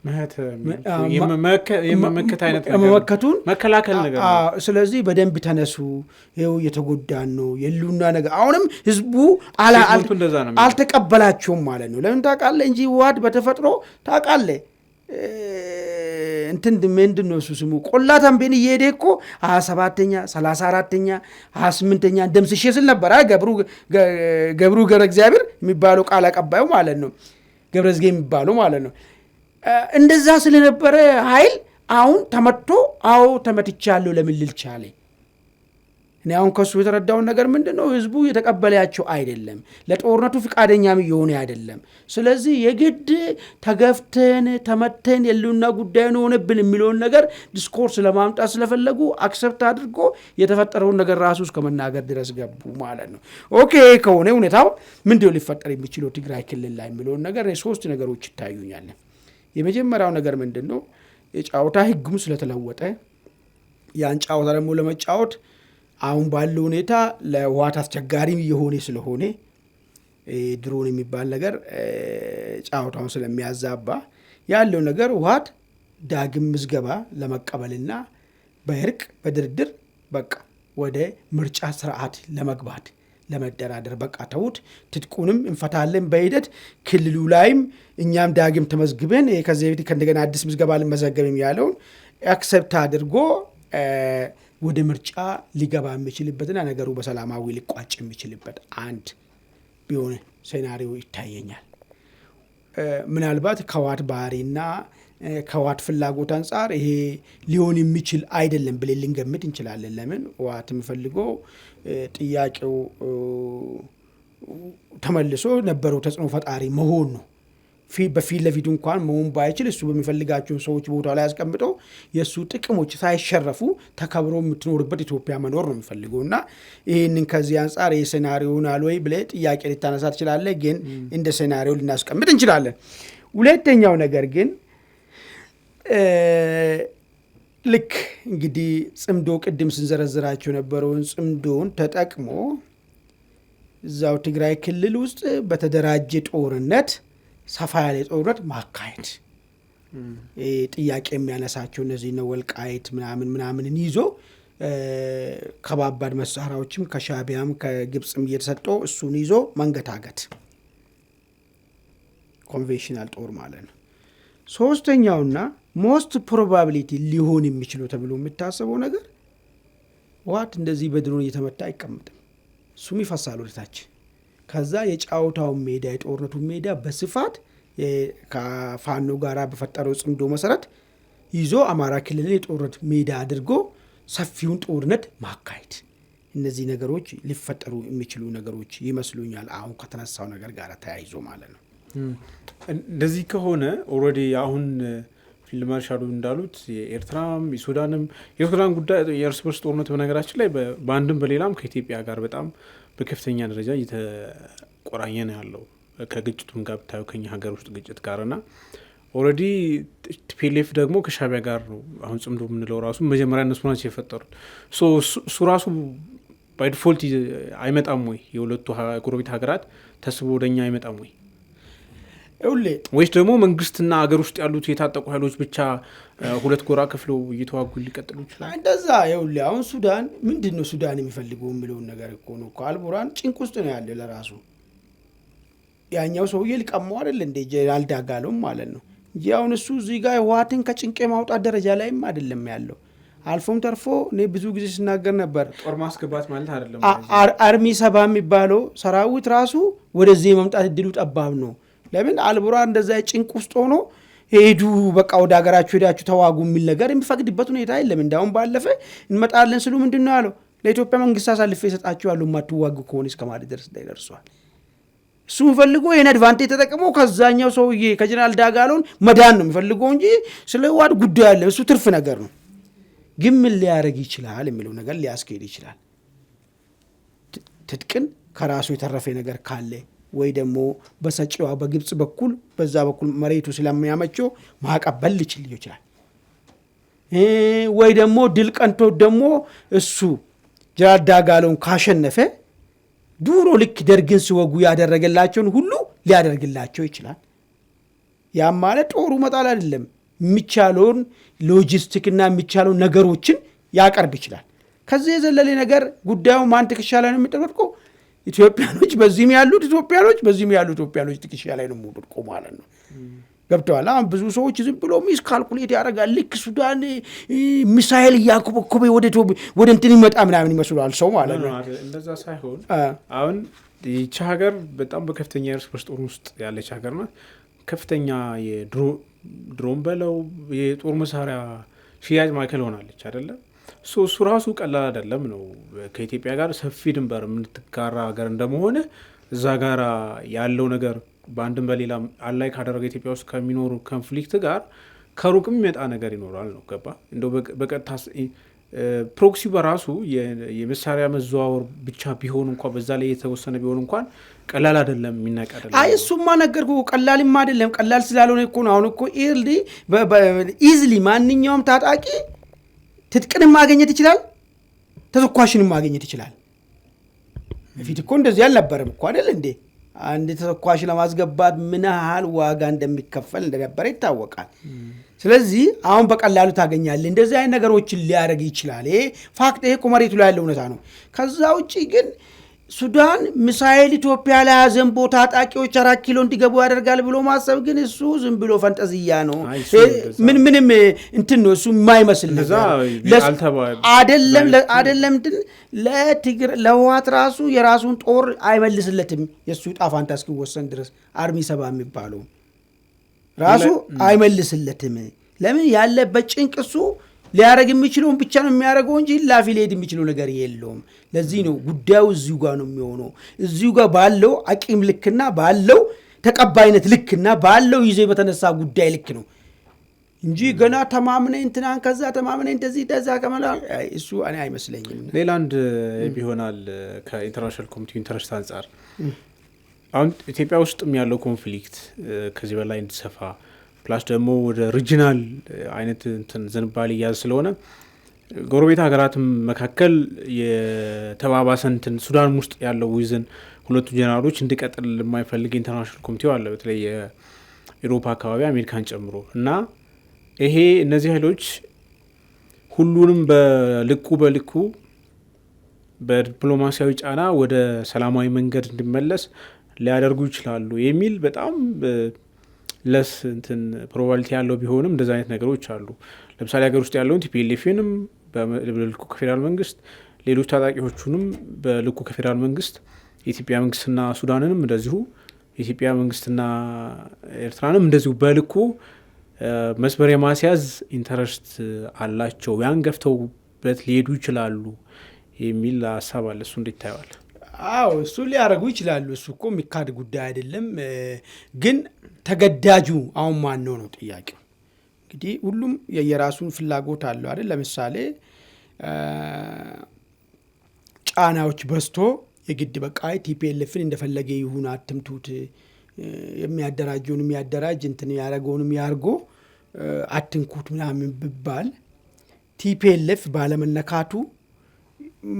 የመመከት አይነት ነገር መመከቱን መከላከል ነገር ነው። ስለዚህ በደንብ ተነሱ ይኸው እየተጎዳን ነው የሉና ነገር አሁንም ህዝቡ አልተቀበላቸውም ማለት ነው። ለምን ታውቃለህ እንጂ ህወሓት በተፈጥሮ ታውቃለህ እንትን ምንድን ነው እሱ ስሙ ቆላ ተንቤን እየሄደ እኮ 27ኛ 34ኛ 28ኛ ደምስሼ ስል ነበር። ገብሩ ገብረ እግዚአብሔር የሚባለው ቃል አቀባዩ ማለት ነው ገብረዝጌ የሚባለው ማለት ነው። እንደዛ ስለነበረ ኃይል አሁን ተመቶ አዎ ተመትቻለሁ ለምን ልል ቻለ እኔ አሁን ከሱ የተረዳውን ነገር ምንድነው ህዝቡ የተቀበላቸው አይደለም፣ ለጦርነቱ ፍቃደኛም የሆነ አይደለም። ስለዚህ የግድ ተገፍተን ተመተን የሉና ጉዳይ ነው ሆነብን የሚለውን ነገር ዲስኮርስ ለማምጣት ስለፈለጉ አክሰፕት አድርጎ የተፈጠረውን ነገር ራሱ እስከ መናገር ድረስ ገቡ ማለት ነው። ኦኬ ከሆነ ሁኔታው ምንድነው ሊፈጠር የሚችለው ትግራይ ክልል ላይ የሚለውን ነገር ሶስት ነገሮች ይታዩኛል። የመጀመሪያው ነገር ምንድነው የጫወታ ህጉም ስለተለወጠ ያን ጫወታ ደግሞ ለመጫወት አሁን ባለው ሁኔታ ለህወሓት አስቸጋሪ የሆነ ስለሆነ ድሮን የሚባል ነገር ጫወታውን ስለሚያዛባ ያለው ነገር ህወሓት ዳግም ምዝገባ ለመቀበልና በእርቅ በድርድር በቃ ወደ ምርጫ ስርዓት ለመግባት ለመደራደር በቃ ተውት፣ ትጥቁንም እንፈታለን በሂደት ክልሉ ላይም እኛም ዳግም ተመዝግበን ከዚህ በፊት ከእንደገና አዲስ ምዝገባ ልመዘገብም ያለውን አክሰፕት አድርጎ ወደ ምርጫ ሊገባ የሚችልበትና ነገሩ በሰላማዊ ሊቋጭ የሚችልበት አንድ ቢሆን ሴናሪዮ ይታየኛል። ምናልባት ከህወሓት ባህሪና ከህወሓት ፍላጎት አንጻር ይሄ ሊሆን የሚችል አይደለም ብለን ልንገምት እንችላለን። ለምን ህወሓት የሚፈልገው ጥያቄው ተመልሶ ነበረው ተጽዕኖ ፈጣሪ መሆን ነው። በፊት ለፊቱ እንኳን መሆን ባይችል እሱ በሚፈልጋቸው ሰዎች ቦታ ላይ ያስቀምጠው የእሱ ጥቅሞች ሳይሸረፉ ተከብሮ የምትኖርበት ኢትዮጵያ መኖር ነው የሚፈልገው እና ይህንን ከዚህ አንጻር ይህ ሴናሪዮን አልወይ ብለህ ጥያቄ ልታነሳ ትችላለህ። ግን እንደ ሴናሪዮ ልናስቀምጥ እንችላለን። ሁለተኛው ነገር ግን ልክ እንግዲህ ጽምዶ ቅድም ስንዘረዝራቸው የነበረውን ጽምዶን ተጠቅሞ እዛው ትግራይ ክልል ውስጥ በተደራጀ ጦርነት ሰፋ ያለ ጦርነት ማካሄድ ጥያቄ የሚያነሳቸው እነዚህ ነው ወልቃይት ምናምንን ይዞ ከባባድ መሳሪያዎችም ከሻቢያም ከግብፅም እየተሰጠው እሱን ይዞ መንገታገት ኮንቬንሽናል ጦር ማለት ነው። ሶስተኛውና ሞስት ፕሮባቢሊቲ ሊሆን የሚችለው ተብሎ የሚታሰበው ነገር ህወሓት እንደዚህ በድሮን እየተመታ አይቀመጥም። እሱም ይፈሳል ወደታች። ከዛ የጫወታውን ሜዳ የጦርነቱን ሜዳ በስፋት ከፋኖ ጋር በፈጠረው ጽምዶ መሰረት ይዞ አማራ ክልልን የጦርነት ሜዳ አድርጎ ሰፊውን ጦርነት ማካሄድ፣ እነዚህ ነገሮች ሊፈጠሩ የሚችሉ ነገሮች ይመስሉኛል አሁን ከተነሳው ነገር ጋር ተያይዞ ማለት ነው። እንደዚህ ከሆነ ኦልሬዲ አሁን ፊልድ ማርሻሉ እንዳሉት የኤርትራም የሱዳንም የሱዳን ጉዳይ የእርስ በርስ ጦርነት በነገራችን ላይ በአንድም በሌላም ከኢትዮጵያ ጋር በጣም በከፍተኛ ደረጃ እየተቆራኘ ነው ያለው ከግጭቱም ጋር ብታዩ ከኛ ሀገር ውስጥ ግጭት ጋር እና ኦልሬዲ ቲፒኤልኤፍ ደግሞ ከሻቢያ ጋር ነው አሁን ጽምዶ የምንለው ራሱ መጀመሪያ እነሱ ናቸው የፈጠሩት። እሱ ራሱ ባይ ዲፎልት አይመጣም ወይ? የሁለቱ ጎረቤት ሀገራት ተስቦ ወደኛ አይመጣም ወይ? ወይስ ደግሞ መንግስትና አገር ውስጥ ያሉት የታጠቁ ኃይሎች ብቻ ሁለት ጎራ ከፍለው እየተዋጉ ሊቀጥሉ ይችላል? እንደዛ ይኸውልህ አሁን ሱዳን ምንድን ነው ሱዳን የሚፈልገው የሚለውን ነገር እኮ ነው። አልቡርሃን ጭንቅ ውስጥ ነው ያለ ለራሱ ያኛው ሰውዬ ሊቀማው አይደል እንደ ጀነራል ዳጋሎም ማለት ነው እንጂ አሁን እሱ እዚህ ጋር ህወሓትን ከጭንቄ ማውጣት ደረጃ ላይም አይደለም ያለው። አልፎም ተርፎ እኔ ብዙ ጊዜ ሲናገር ነበር ጦር ማስገባት ማለት አይደለም አርሚ 70 የሚባለው ሰራዊት ራሱ ወደዚህ መምጣት እድሉ ጠባብ ነው። ለምን አልቡርሃን እንደዛ ጭንቅ ውስጥ ሆኖ ሄዱ በቃ ወደ ሀገራችሁ ሄዳችሁ ተዋጉ የሚል ነገር የሚፈቅድበት ሁኔታ የለም። እንዳውም ባለፈ እንመጣለን ስሉ ምንድን ነው ያለው? ለኢትዮጵያ መንግስት አሳልፌ እሰጣችኋለሁ የማትዋጉ ከሆነ እስከማለት ድረስ ደርሷል። እሱ የሚፈልገው ይህን አድቫንቴጅ ተጠቅሞ ከዛኛው ሰውዬ ከጀነራል ዳጋሎን መዳን ነው የሚፈልገው እንጂ ስለ ህወሓት ጉዳይ ያለ እሱ ትርፍ ነገር ነው። ግን ምን ሊያደርግ ይችላል የሚለው ነገር ሊያስኬድ ይችላል። ትጥቅን ከራሱ የተረፈ ነገር ካለ ወይ ደግሞ በሰጪዋ በግብፅ በኩል በዛ በኩል መሬቱ ስለሚያመቸው ማቀበል ሊችል ይችላል። ወይ ደግሞ ድል ቀንቶ ደግሞ እሱ ጀነራል ዳጋሎን ካሸነፈ ዱሮ ልክ ደርግን ሲወጉ ያደረገላቸውን ሁሉ ሊያደርግላቸው ይችላል። ያም ማለት ጦሩ መጣል አይደለም፣ የሚቻለውን ሎጂስቲክና የሚቻለውን ነገሮችን ያቀርብ ይችላል። ከዚህ የዘለለ ነገር ጉዳዩ ማን ትከሻ ላይ ነው የሚጠበቀው? ኢትዮጵያኖች በዚህም ያሉት ኢትዮጵያኖች በዚህም ያሉት ኢትዮጵያኖች ትከሻ ላይ ነው የሚወድቀው ማለት ነው። ገብተዋል። አሁን ብዙ ሰዎች ዝም ብሎ ሚስ ካልኩሌት ያደርጋል። ልክ ሱዳን ሚሳኤል እያኮበኮበ ወደ እንትን ይመጣ ምናምን ይመስላል ሰው ማለት ነው። እንደዛ ሳይሆን አሁን ይቺ ሀገር በጣም በከፍተኛ የእርስ በርስ ጦር ውስጥ ያለች ሀገር ናት። ከፍተኛ የድሮን በለው የጦር መሳሪያ ሽያጭ ማዕከል ሆናለች አይደለም። እሱ ራሱ ቀላል አይደለም ነው። ከኢትዮጵያ ጋር ሰፊ ድንበር የምትጋራ ሀገር እንደመሆነ እዛ ጋር ያለው ነገር በአንድም በሌላ አላይ ካደረገ ኢትዮጵያ ውስጥ ከሚኖሩ ኮንፍሊክት ጋር ከሩቅ የሚመጣ ነገር ይኖራል ነው። ገባ እንደው በቀጥታ ፕሮክሲ በራሱ የመሳሪያ መዘዋወር ብቻ ቢሆን እንኳን በዛ ላይ የተወሰነ ቢሆን እንኳን ቀላል አይደለም፣ የሚናቅ አይደለም። አይ እሱማ ነገርኩህ፣ ቀላልም አይደለም። ቀላል ስላልሆነ እኮ ነው። አሁን እኮ ኢዝሊ ማንኛውም ታጣቂ ትጥቅንም ማግኘት ይችላል፣ ተተኳሽንም ማግኘት ይችላል። በፊት እኮ እንደዚህ አልነበረም እኮ አይደል እንዴ? አንድ ተተኳሽ ለማስገባት ምን ያህል ዋጋ እንደሚከፈል እንደነበረ ይታወቃል። ስለዚህ አሁን በቀላሉ ታገኛለህ። እንደዚህ አይነት ነገሮችን ሊያደርግ ይችላል። ይሄ ፋክት፣ ይሄ መሬቱ ላይ ያለው እውነታ ነው። ከዛ ውጭ ግን ሱዳን ሚሳኤል ኢትዮጵያ ላይ ያዘንቦ ታጣቂዎች 4 ኪሎ እንዲገቡ ያደርጋል ብሎ ማሰብ ግን እሱ ዝም ብሎ ፈንጠዝያ ነው። ምንም እንትን ነው እሱ የማይመስል አይደለም። ለህወሓት ራሱ የራሱን ጦር አይመልስለትም። የእሱ ጣፋንታ እስኪወሰን ድረስ አርሚ 70 የሚባለው ራሱ አይመልስለትም። ለምን? ያለበት ጭንቅ እሱ ሊያደርግ የሚችለውን ብቻ ነው የሚያደርገው እንጂ ላፊ ሊሄድ የሚችለው ነገር የለውም። ለዚህ ነው ጉዳዩ እዚሁ ጋር ነው የሚሆነው። እዚሁ ጋር ባለው አቂም ልክና ባለው ተቀባይነት ልክና ባለው ይዞ በተነሳ ጉዳይ ልክ ነው እንጂ ገና ተማምነ እንትናን ከዛ ተማምነ እንደዚህ ደዛ ከመላ እሱ እኔ አይመስለኝም። ሌላ አንድ ቢሆናል ከኢንተርናሽናል ኮሚኒቲ ኢንተረስት አንጻር አሁን ኢትዮጵያ ውስጥም ያለው ኮንፍሊክት ከዚህ በላይ እንዲሰፋ ፕላስ ደግሞ ወደ ሪጂናል አይነት ዝንባሌ እያዝ ስለሆነ ጎረቤት ሀገራትም መካከል የተባባሰ ሱዳን ውስጥ ያለው ዊዝን ሁለቱ ጀነራሎች እንዲቀጥል የማይፈልግ ኢንተርናሽናል ኮሚቴው አለ፣ በተለይ የአውሮፓ አካባቢ አሜሪካን ጨምሮ እና ይሄ እነዚህ ኃይሎች ሁሉንም በልኩ በዲፕሎማሲያዊ ጫና ወደ ሰላማዊ መንገድ እንዲመለስ ሊያደርጉ ይችላሉ የሚል በጣም ለስ ፕሮባቢሊቲ ያለው ቢሆንም እንደዚ አይነት ነገሮች አሉ። ለምሳሌ ሀገር ውስጥ ያለውን ቲፒኤልኤፍንም በልኩ ከፌዴራል መንግስት፣ ሌሎች ታጣቂዎቹንም በልኩ ከፌዴራል መንግስት፣ የኢትዮጵያ መንግስትና ሱዳንንም እንደዚሁ፣ የኢትዮጵያ መንግስትና ኤርትራንም እንደዚሁ በልኩ መስመር የማስያዝ ኢንተረስት አላቸው። ያን ገፍተውበት ሊሄዱ ይችላሉ የሚል ሀሳብ አለ። እሱ እንዴት ታየዋል? አዎ እሱ ሊያደርጉ ይችላሉ። እሱ እኮ የሚካድ ጉዳይ አይደለም። ግን ተገዳጁ አሁን ማን ነው ነው ጥያቄው። እንግዲህ ሁሉም የየራሱን ፍላጎት አለው አይደል? ለምሳሌ ጫናዎች በዝቶ የግድ በቃ ቲፒኤልኤፍን እንደፈለገ ይሁን አትምቱት፣ የሚያደራጀውን የሚያደራጅ እንትን ያደረገውንም ያርጎ አትንኩት ምናምን ቢባል ቲፒኤልኤፍ ባለመነካቱ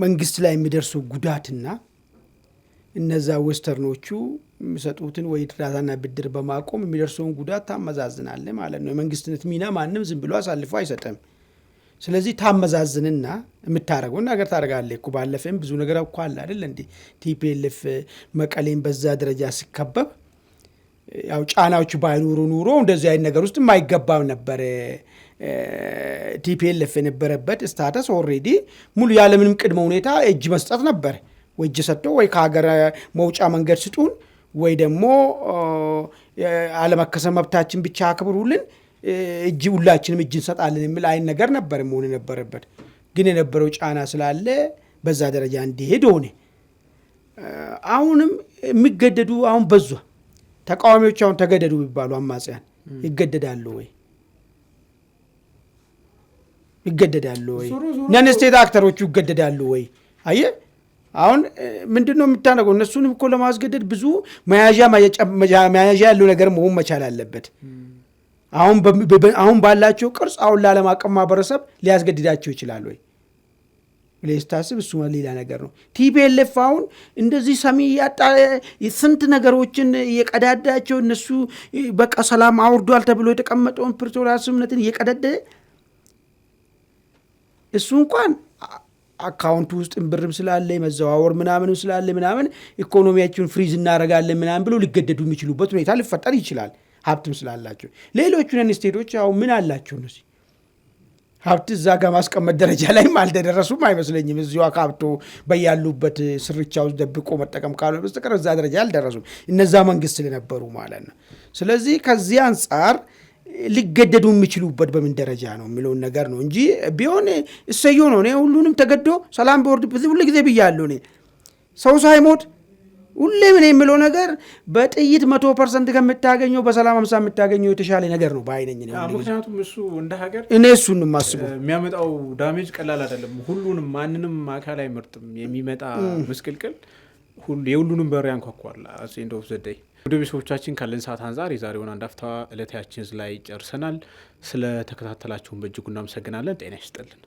መንግስት ላይ የሚደርሰው ጉዳትና እነዛ ዌስተርኖቹ የሚሰጡትን ወይ እርዳታና ብድር በማቆም የሚደርሰውን ጉዳት ታመዛዝናለ ማለት ነው። የመንግስትነት ሚና ማንም ዝም ብሎ አሳልፎ አይሰጥም። ስለዚህ ታመዛዝንና የምታደርገውን ነገር ታደርጋለህ እኮ። ባለፈም ብዙ ነገር እኮ አለ አይደል እንዴ? ቲፒኤልኤፍ መቀሌን በዛ ደረጃ ሲከበብ ያው ጫናዎች ባይኖሩ ኑሮ እንደዚህ አይነት ነገር ውስጥ የማይገባም ነበር። ቲፒኤልኤፍ የነበረበት ስታተስ ኦልሬዲ ሙሉ ያለምንም ቅድመ ሁኔታ እጅ መስጠት ነበር። ወይ እጅ ሰጥቶ ወይ ከሀገር መውጫ መንገድ ስጡን ወይ ደግሞ አለመከሰም መብታችን ብቻ አክብሩልን፣ እጅ ሁላችንም እጅ እንሰጣለን የሚል አይነት ነገር ነበር መሆን የነበረበት። ግን የነበረው ጫና ስላለ በዛ ደረጃ እንዲሄድ ሆነ። አሁንም የሚገደዱ አሁን በዙ ተቃዋሚዎች አሁን ተገደዱ ቢባሉ አማጽያን ይገደዳሉ ወይ? ይገደዳሉ ወይ? ነን ስቴት አክተሮቹ ይገደዳሉ ወይ? አየህ አሁን ምንድነው የምታነገው? እነሱንም እኮ ለማስገደድ ብዙ መያዣ ያለው ነገር መሆን መቻል አለበት። አሁን ባላቸው ቅርጽ አሁን ለዓለም አቀፍ ማህበረሰብ ሊያስገድዳቸው ይችላል ወይ ብለህ ስታስብ እሱ ሌላ ነገር ነው። ቲፒኤልኤፍ አሁን እንደዚህ ሰሚ ያጣ ስንት ነገሮችን እየቀዳዳቸው እነሱ በቃ ሰላም አውርዷል ተብሎ የተቀመጠውን ፕሪቶሪያ ስምምነትን እየቀደደ እሱ እንኳን አካውንቱ ውስጥ ብርም ስላለ መዘዋወር ምናምንም ስላለ ምናምን ኢኮኖሚያቸውን ፍሪዝ እናደርጋለን ምናምን ብሎ ሊገደዱ የሚችሉበት ሁኔታ ሊፈጠር ይችላል፣ ሀብትም ስላላቸው። ሌሎቹን ስቴቶች ያው ምን አላቸው ነው ሀብት እዛ ጋር ማስቀመጥ ደረጃ ላይም አልተደረሱም አይመስለኝም። እዚሁ አካብቶ በያሉበት ስርቻ ውስጥ ደብቆ መጠቀም ካልሆነ በስተቀር እዛ ደረጃ አልደረሱም፣ እነዛ መንግስት ስለነበሩ ማለት ነው። ስለዚህ ከዚህ አንጻር ሊገደዱ የሚችሉበት በምን ደረጃ ነው የሚለውን ነገር ነው እንጂ ቢሆን እሰየው ነው። እኔ ሁሉንም ተገዶ ሰላም ቢወርድበት ሁሉ ጊዜ ብያለሁ። እኔ ሰው ሳይሞት ሁሌ ምን የሚለው ነገር በጥይት 100% ከምታገኘው በሰላም 50 የምታገኘው የተሻለ ነገር ነው ባይነኝ ነው። ምክንያቱም እሱ እንደ ሀገር እኔ እሱን የማስበው የሚያመጣው ዳሜጅ ቀላል አይደለም። ሁሉንም ማንንም አካል አይመርጥም። የሚመጣ ምስቅልቅል የሁሉንም በር ያንኳኳል። ኤንድ ኦፍ ዘ ዴይ ወደ ቤተሰቦቻችን ካለን ሰዓት አንጻር የዛሬውን አንድ አፍታ ዕለታችን ላይ ጨርሰናል። ስለ ተከታተላችሁን በእጅጉ እናመሰግናለን። ጤና ይስጥልን።